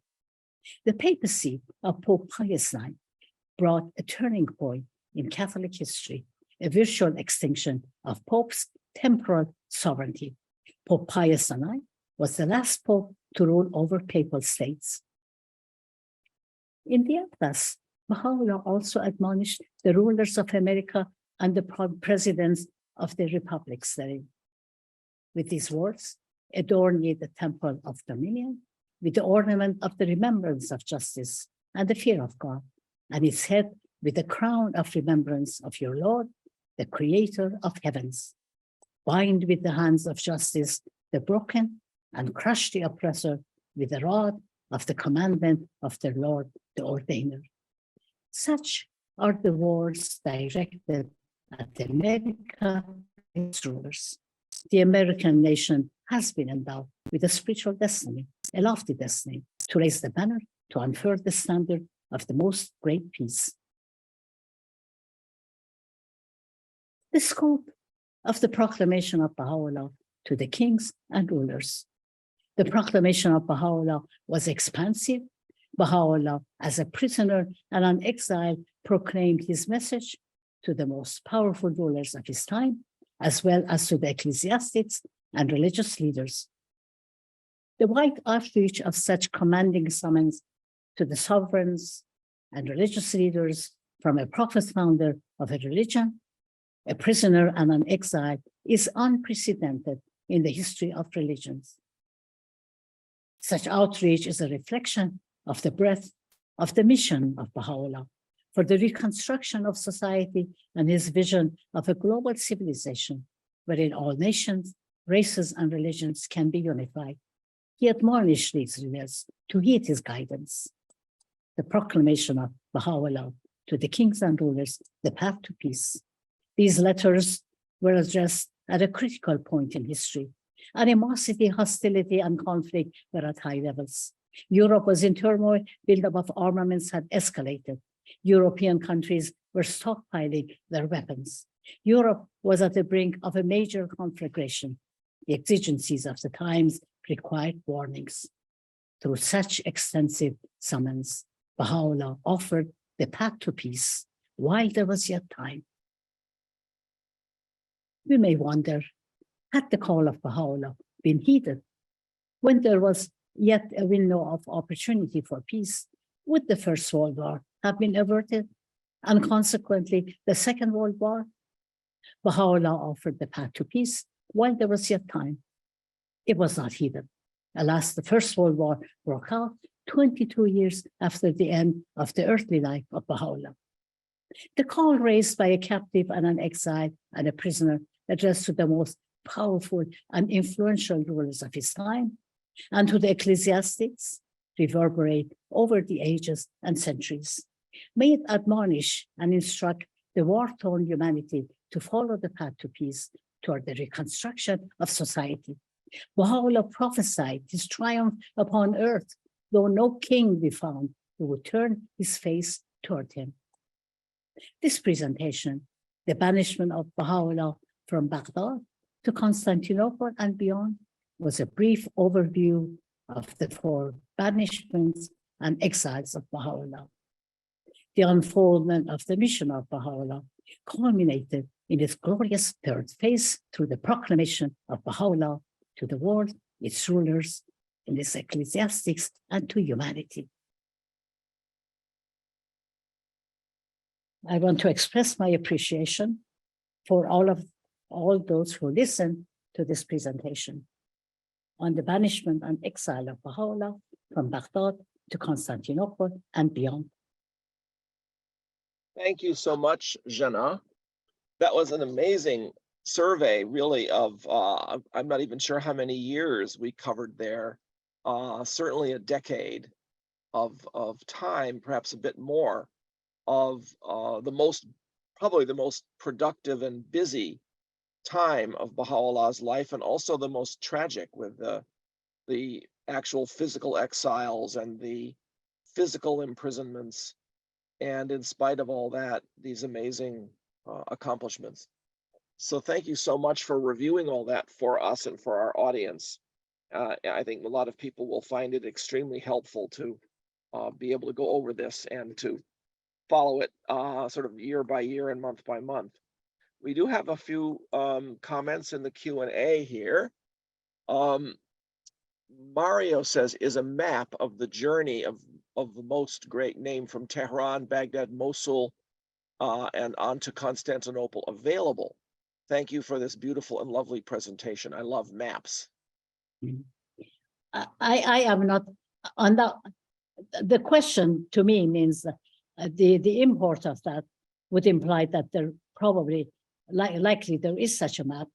S2: The papacy of Pope Pius IX brought a turning point in Catholic history, a virtual extinction of Pope's temporal sovereignty. Pope Pius IX was the last Pope to rule over papal states. In the end, thus, Baha'u'lláh also admonished the rulers of America and the presidents of the republics therein. With these words, adorn ye the temple of dominion with the ornament of the remembrance of justice and the fear of God, and its head with the crown of remembrance of your Lord, the creator of heavens. Bind with the hands of justice the broken, and crush the oppressor with the rod of the commandment of the Lord, the ordainer. Such are the words directed at America and its rulers. The American nation has been endowed with a spiritual destiny, a lofty destiny, to raise the banner, to unfurl the standard of the most great peace. The scope of the proclamation of Baha'u'lláh to the kings and rulers. The proclamation of Baha'u'lláh was expansive. Baha'u'lláh, as a prisoner and an exile, proclaimed his message to the most powerful rulers of his time, as well as to the ecclesiastics and religious leaders. The wide outreach of such commanding summons to the sovereigns and religious leaders from a prophet founder of a religion, a prisoner and an exile, is unprecedented in the history of religions. Such outreach is a reflection of the breadth of the mission of Baha'u'lláh for the reconstruction of society and his vision of a global civilization wherein all nations, races, and religions can be unified. He admonished these leaders to heed his guidance. The proclamation of Baha'u'lláh to the kings and rulers, the path to peace. These letters were addressed at a critical point in history. Animosity, hostility, and conflict were at high levels. Europe was in turmoil, buildup of armaments had escalated. European countries were stockpiling their weapons. Europe was at the brink of a major conflagration. The exigencies of the times required warnings. Through such extensive summons, Baha'u'lláh offered the path to peace while there was yet time. We may wonder, had the call of Baha'u'lláh been heeded when there was yet a window of opportunity for peace, would the First World War have been averted, and consequently the Second World War? Baha'u'lláh offered the path to peace while there was yet time. It was not heeded. Alas, the First World War broke out 22 years after the end of the earthly life of Baha'u'lláh. The call raised by a captive and an exile and a prisoner addressed to the most powerful and influential rulers of his time and to the ecclesiastics reverberate over the ages and centuries. May it admonish and instruct the war-torn humanity to follow the path to peace toward the reconstruction of society. Baha'u'lláh prophesied his triumph upon earth, though no king be found who would turn his face toward him. This presentation, the banishment of Baha'u'lláh from Baghdad to Constantinople and beyond, was a brief overview of the 4 banishments and exiles of Baha'u'lláh. The unfoldment of the mission of Baha'u'lláh culminated in its glorious 3rd phase through the proclamation of Baha'u'lláh to the world, its rulers, and its ecclesiastics, and to humanity. I want to express my appreciation for all those who listened to this presentation on the banishment and exile of Baha'u'lláh from Baghdad to Constantinople and beyond.
S1: Thank you so much, Jena. That was an amazing survey, really, of, I'm not even sure how many years we covered there, certainly a decade of time, perhaps a bit more, of probably the most productive and busy time of Baha'u'llah's life, and also the most tragic, with the actual physical exiles and the physical imprisonments, and in spite of all that, these amazing accomplishments. So thank you so much for reviewing all that for us and for our audience. I think a lot of people will find it extremely helpful to be able to go over this and to follow it sort of year by year and month by month. We do have a few comments in the Q&A here. Mario says, is a map of the journey of the most great name from Tehran, Baghdad, Mosul, and on to Constantinople available? Thank you for this beautiful and lovely presentation. I love maps.
S2: I am not on the question to me means the import of that would imply that there probably likely there is such a map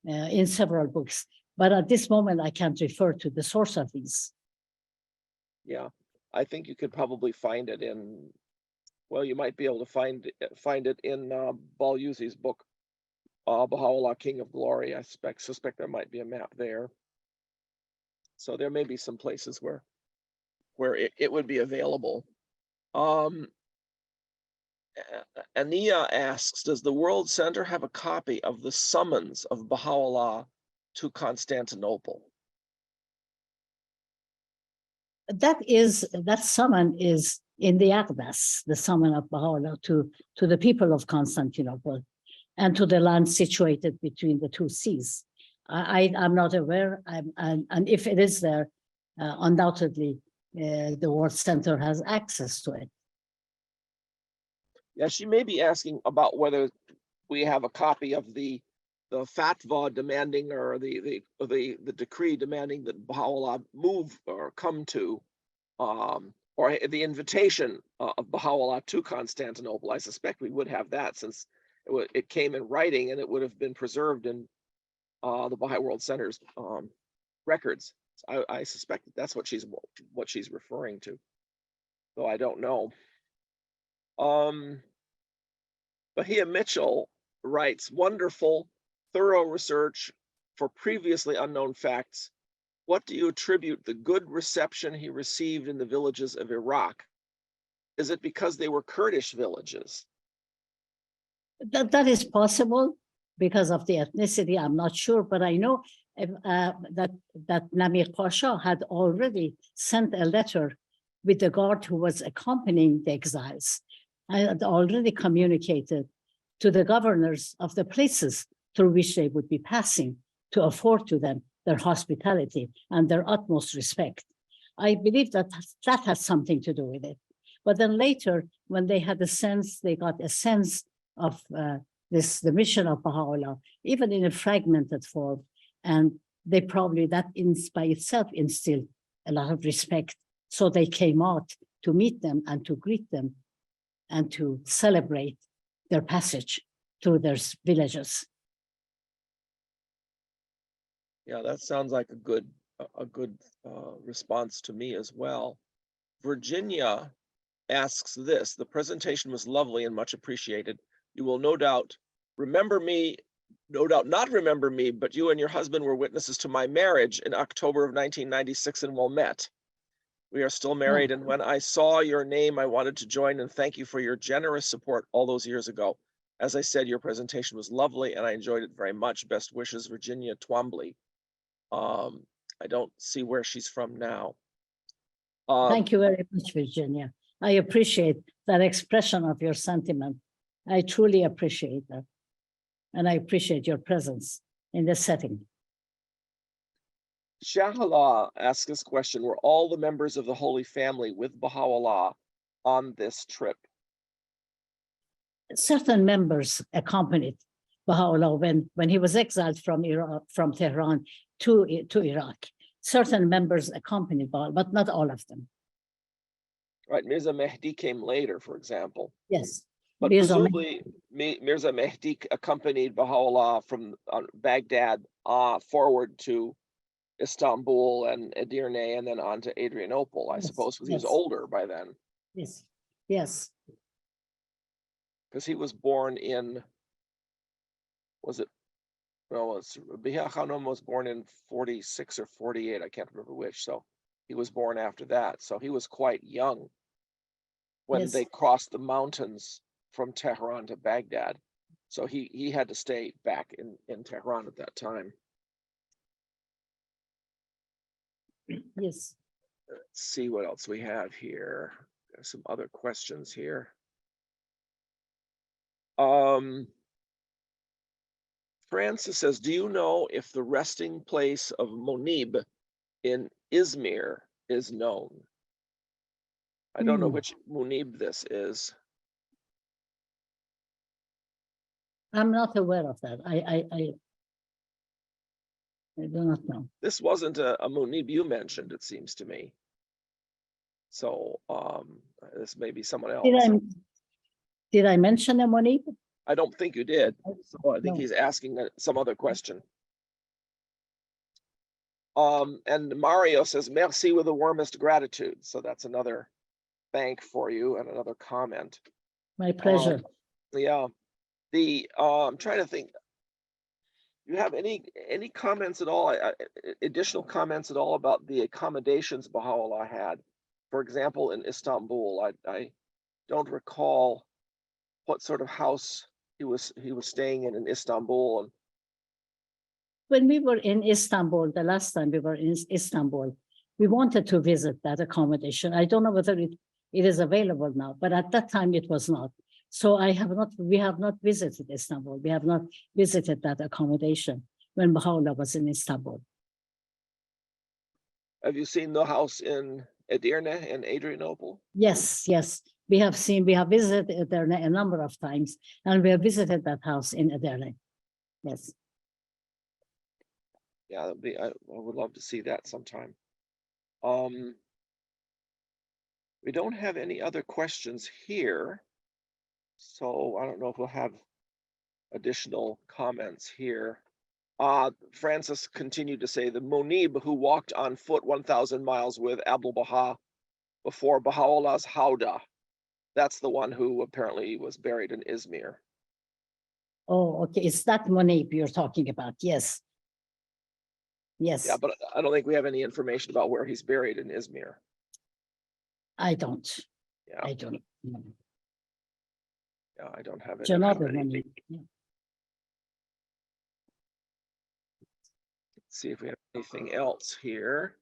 S2: in several books, but at this moment I can't refer to the source of these.
S1: Yeah, I think you could probably find it in, well, you might be able to find it in Bahá'í's book, Bahá'u'lláh, King of Glory. I suspect there might be a map there. So there may be some places where it would be available. Ania asks, does the World Center have a copy of the summons of Baha'u'lláh to Constantinople?
S2: That summon is in the Aqdas, the summon of Baha'u'lláh to the people of Constantinople and to the land situated between the 2 seas. I'm not aware, and if it is there, undoubtedly the World Center has access to it.
S1: Yeah, she may be asking about whether we have a copy of the fatwa demanding, or the decree demanding that Baha'u'lláh move or come to, or the invitation of Baha'u'lláh to Constantinople. I suspect we would have that, since it came in writing and it would have been preserved in the Baha'i World Center's records. So I suspect that's what she's referring to, though I don't know. Bahia Mitchell writes, wonderful, thorough research for previously unknown facts. What do you attribute the good reception he received in the villages of Iraq? Is it because they were Kurdish villages?
S2: That is possible because of the ethnicity. I'm not sure, but I know that Ali Pasha had already sent a letter with the guard who was accompanying the exiles. I had already communicated to the governors of the places through which they would be passing to afford to them their hospitality and their utmost respect. I believe that has something to do with it. But then later, when they got a sense of the mission of Baha'u'lláh, even in a fragmented form, and they probably, that by itself instilled a lot of respect. So they came out to meet them and to greet them and to celebrate their passage through their villages.
S1: Yeah, that sounds like a good response to me as well. Virginia asks this: the presentation was lovely and much appreciated. You will no doubt remember me, no doubt not remember me, but you and your husband were witnesses to my marriage in October of 1996 in Wilmette. We are still married, and when I saw your name, I wanted to join and thank you for your generous support all those years ago. As I said, your presentation was lovely and I enjoyed it very much. Best wishes, Virginia Twombly. I don't see where she's from now.
S2: Thank you very much, Virginia. I appreciate that expression of your sentiment. I truly appreciate that. And I appreciate your presence in this setting.
S1: Shahala asks this question: were all the members of the Holy Family with Baha'u'lláh on this trip?
S2: Certain members accompanied Baha'u'lláh when he was exiled from Iraq, from Tehran to Iraq. Certain members accompanied Baha'u'lláh, but not all of them.
S1: Right, Mirza Mehdi came later, for example.
S2: Yes.
S1: But presumably Mirza Mehdi accompanied Baha'u'lláh from Baghdad forward to Istanbul and Edirne, and then on to Adrianople, I suppose, because he was older by then.
S2: Yes, yes.
S1: Because he was born in, was it, no, Baha Khanum was born in 46 or 48, I can't remember which, so he was born after that. So he was quite young when they crossed the mountains from Tehran to Baghdad. So he had to stay back in Tehran at that time.
S2: Yes.
S1: Let's see what else we have here. There's some other questions here. Francis says, do you know if the resting place of Monib in Izmir is known? I don't know which Monib this is.
S2: I'm not aware of that. I do not know.
S1: This wasn't a Monib you mentioned, it seems to me. So this may be someone else.
S2: Did I mention a Monib?
S1: I don't think you did. So I think he's asking some other question. And Mario says, merci with the warmest gratitude. So that's another thank for you and another comment.
S2: My pleasure.
S1: Yeah. I'm trying to think. Do you have any comments at all, additional comments at all about the accommodations Baha'u'lláh had? For example, in Istanbul, I don't recall what sort of house he was staying in Istanbul. And
S2: when we were in Istanbul, the last time we were in Istanbul, we wanted to visit that accommodation. I don't know whether it is available now, but at that time it was not. So we have not visited Istanbul. We have not visited that accommodation when Baha'u'lláh was in Istanbul.
S1: Have you seen the house in Edirne and Adrianople?
S2: Yes, yes. We have visited Edirne a number of times, and we have visited that house in Edirne. Yes.
S1: Yeah, I would love to see that sometime. We don't have any other questions here. So I don't know if we'll have additional comments here. Francis continued to say, the Monib who walked on foot 1,000 miles with Abdul Baha before Baha'u'llah's Howdah. That's the one who apparently was buried in Izmir.
S2: Oh, okay. It's that Monib you're talking about. Yes. Yes.
S1: Yeah, but I don't think we have any information about where he's buried in Izmir.
S2: I don't.
S1: Yeah.
S2: I don't know.
S1: Yeah, I don't have it.
S2: Yeah.
S1: Let's see if we have anything else here.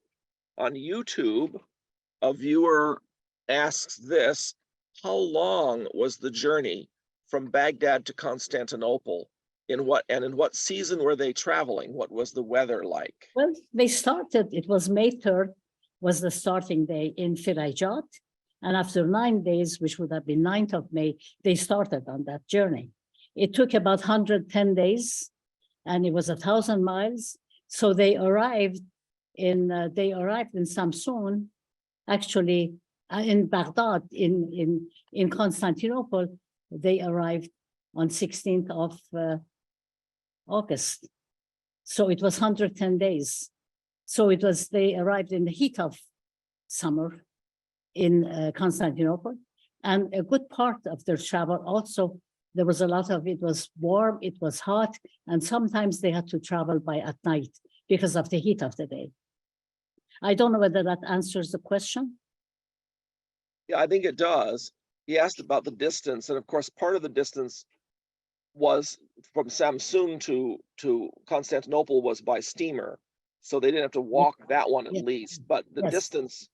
S1: On YouTube, a viewer asks this: how long was the journey from Baghdad to Constantinople? In what season were they traveling? What was the weather like?
S2: Well, they started, it was May 3rd, was the starting day in Firayjat. And after 9 days, which would have been 9th of May, they started on that journey. It took about 110 days, and it was 1,000 miles. So they arrived in Samsun, actually in Baghdad, in Constantinople. They arrived on 16th of August. So it was 110 days. So it was, they arrived in the heat of summer in Constantinople. And a good part of their travel also, there was a lot of, it was warm, it was hot, and sometimes they had to travel by at night because of the heat of the day. I don't know whether that answers the question.
S1: Yeah, I think it does. He asked about the distance, and of course, part of the distance was from Samsun to Constantinople was by steamer, so they didn't have to walk that one at
S2: Yes.
S1: least. But the distance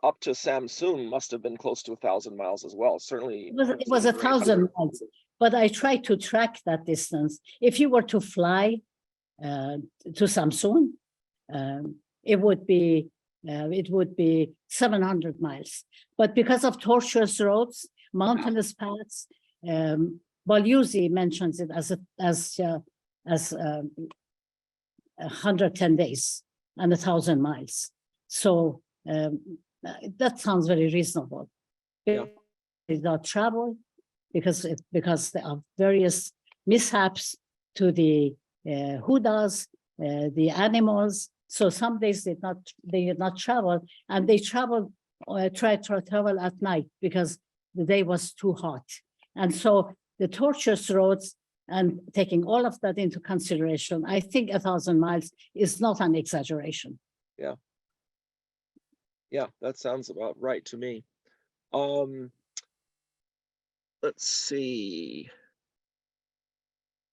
S1: up to Samsun must have been close to 1,000 miles as well. Certainly,
S2: It was 1,000 miles, but I tried to track that distance. If you were to fly to Samsun, it would be 700 miles. But because of tortuous roads, mountainous paths, Balyuzi mentions it as 110 days and 1,000 miles. So that sounds very reasonable.
S1: Yeah.
S2: Without travel, because there are various mishaps to the hudas, the animals. So some days they did not travel, and they tried to travel at night because the day was too hot. And so the tortuous roads, and taking all of that into consideration, I think 1,000 miles is not an exaggeration.
S1: Yeah. Yeah, that sounds about right to me. Let's see.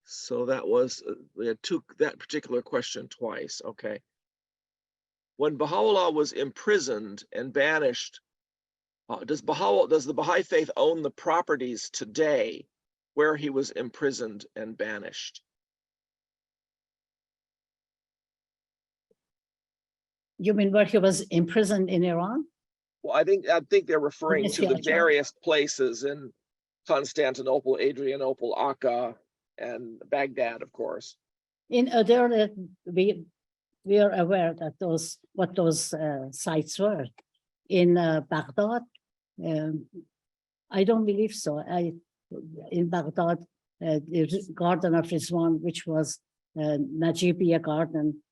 S1: So that was, we had that particular question twice, okay. When Baha'u'lláh was imprisoned and banished, does the Baha'i Faith own the properties today where he was imprisoned and banished?
S2: You mean where he was imprisoned in Iran?
S1: Well, I think they're referring to the various places in Constantinople, Adrianople, Akka, and Baghdad, of course.
S2: In Adar, we are aware that what those sites were. In Baghdad, I don't believe so. In Baghdad, the Garden of Ridvan, which was Najibiya Garden.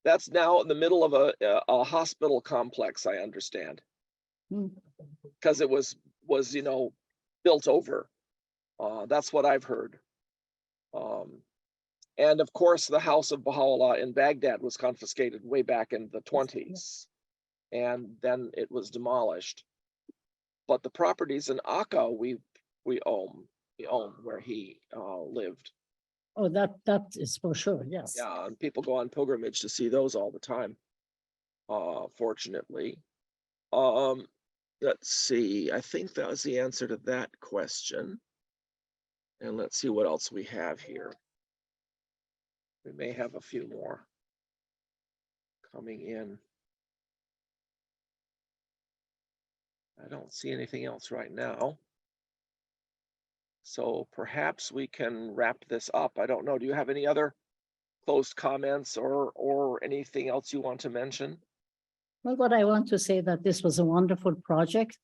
S1: That's now in the middle of a hospital complex, I understand, because it was built over. That's what I've heard. And of course, the house of Baha'u'lláh in Baghdad was confiscated way back in the 20s, and then it was demolished. But the properties in Akka we own where he lived.
S2: Oh, that is for sure, yes.
S1: Yeah, and people go on pilgrimage to see those all the time, fortunately. Let's see, I think that was the answer to that question. And let's see what else we have here. We may have a few more coming in. I don't see anything else right now. So perhaps we can wrap this up. I don't know. Do you have any other closed comments or anything else you want to mention?
S2: Well, what I want to say that this was a wonderful project,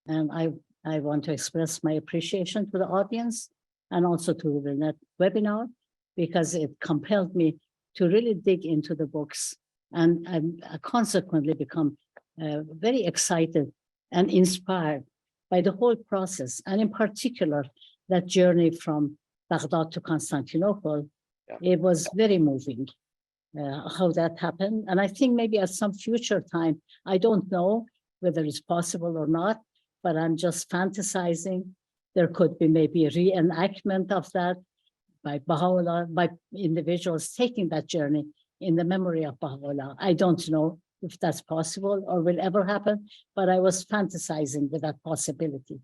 S2: and I want to express my appreciation to the audience and also to the webinar, because it compelled me to really dig into the books, and I consequently become very excited and inspired by the whole process, and in particular, that journey from Baghdad to Constantinople. Yeah. It was very moving how that happened. And I think maybe at some future time, I don't know whether it's possible or not, but I'm just fantasizing. There could be maybe a reenactment of that by Baha'u'lláh, by individuals taking that journey in the memory of Baha'u'lláh. I don't know if that's possible or will ever happen, but I was fantasizing with that possibility.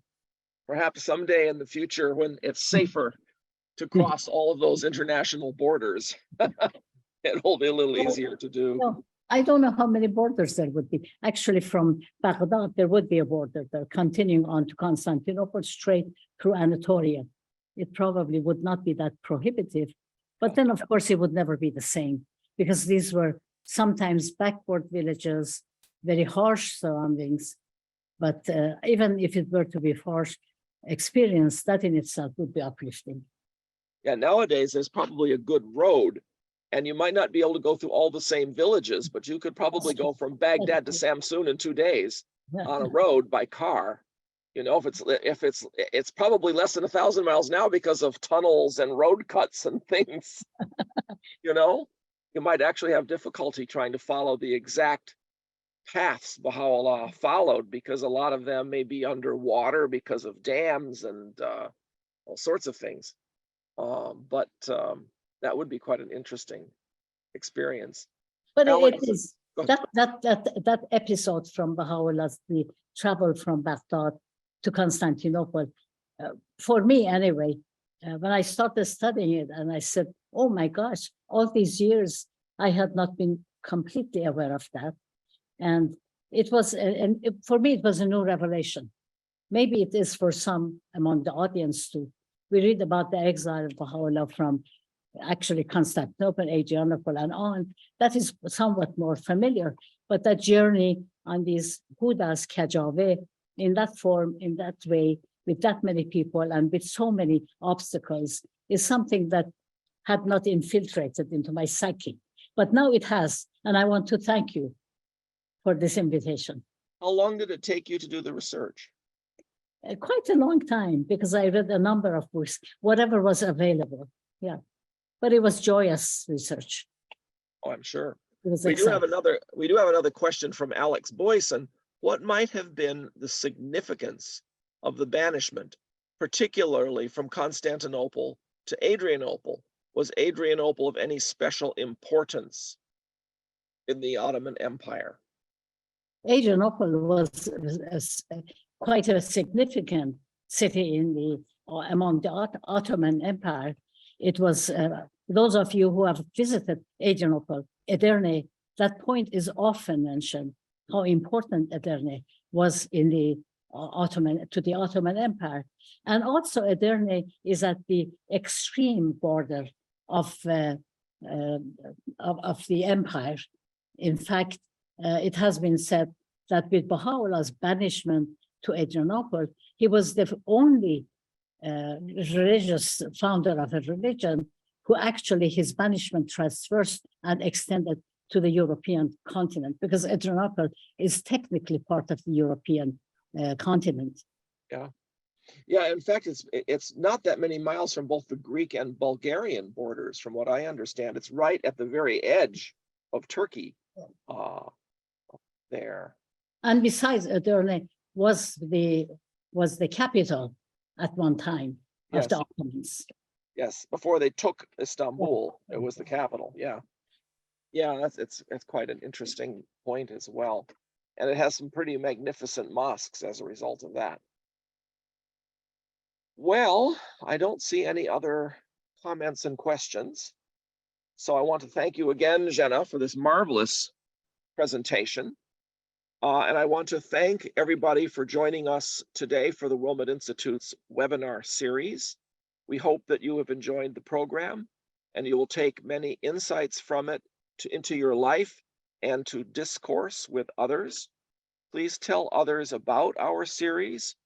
S1: Perhaps someday in the future when it's safer to cross all of those international borders, it'll be a little easier to do.
S2: No, I don't know how many borders there would be. Actually, from Baghdad, there would be a border there, continuing on to Constantinople, straight through Anatolia. It probably would not be that prohibitive, but then of course it would never be the same, because these were sometimes backward villages, very harsh surroundings. But even if it were to be harsh, experience, that in itself would be uplifting.
S1: Yeah, nowadays there's probably a good road, and you might not be able to go through all the same villages, but you could probably go from Baghdad to Samsun in 2 days on a road by car. You know, if it's probably less than 1,000 miles now because of tunnels and road cuts and things. You know, you might actually have difficulty trying to follow the exact paths Baha'u'lláh followed, because a lot of them may be underwater because of dams and all sorts of things. But that would be quite an interesting experience.
S2: But
S1: Alex,
S2: it is that episode from Baha'u'llah's, the travel from Baghdad to Constantinople, for me anyway, when I started studying it, and I said, oh my gosh, all these years I had not been completely aware of that. And it was, for me, it was a new revelation. Maybe it is for some among the audience too. We read about the exile of Baha'u'lláh from actually Constantinople, Adrianople, and on. That is somewhat more familiar, but that journey on these Hudas Kajave, in that form, in that way, with that many people and with so many obstacles, is something that had not infiltrated into my psyche. But now it has, and I want to thank you for this invitation.
S1: How long did it take you to do the research?
S2: Quite a long time, because I read a number of books, whatever was available. Yeah, but it was joyous research.
S1: Oh, I'm sure.
S2: It was
S1: We do have
S2: exciting.
S1: another question from Alex Boyson. What might have been the significance of the banishment, particularly from Constantinople to Adrianople? Was Adrianople of any special importance in the Ottoman Empire?
S2: Adrianople was quite a significant city in the among the Ottoman Empire. It was those of you who have visited Adrianople, Edirne, that point is often mentioned, how important Edirne was in the Ottoman Empire. And also Edirne is at the extreme border of the empire. In fact, it has been said that with Baha'u'llah's banishment to Adrianople, he was the only religious founder of a religion who actually his banishment transversed and extended to the European continent, because Adrianople is technically part of the European continent.
S1: Yeah. Yeah, in fact, it's not that many miles from both the Greek and Bulgarian borders, from what I understand. It's right at the very edge of Turkey there.
S2: And besides, Edirne was the capital at one time of
S1: Yes.
S2: the Ottomans.
S1: Yes, before they took Istanbul, it was the capital. Yeah. Yeah, it's quite an interesting point as well. And it has some pretty magnificent mosques as a result of that. Well, I don't see any other comments and questions. So I want to thank you again, Jena, for this marvelous presentation. And I want to thank everybody for joining us today for the Wilmette Institute's webinar series. We hope that you have enjoyed the program and you will take many insights from it into your life and to discourse with others. Please tell others about our series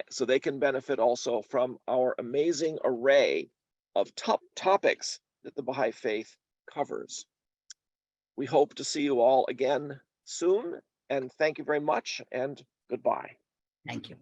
S1: so they can benefit also from our amazing array of top topics that the Baha'i Faith covers. We hope to see you all again soon, and thank you very much, and goodbye.
S2: Thank you.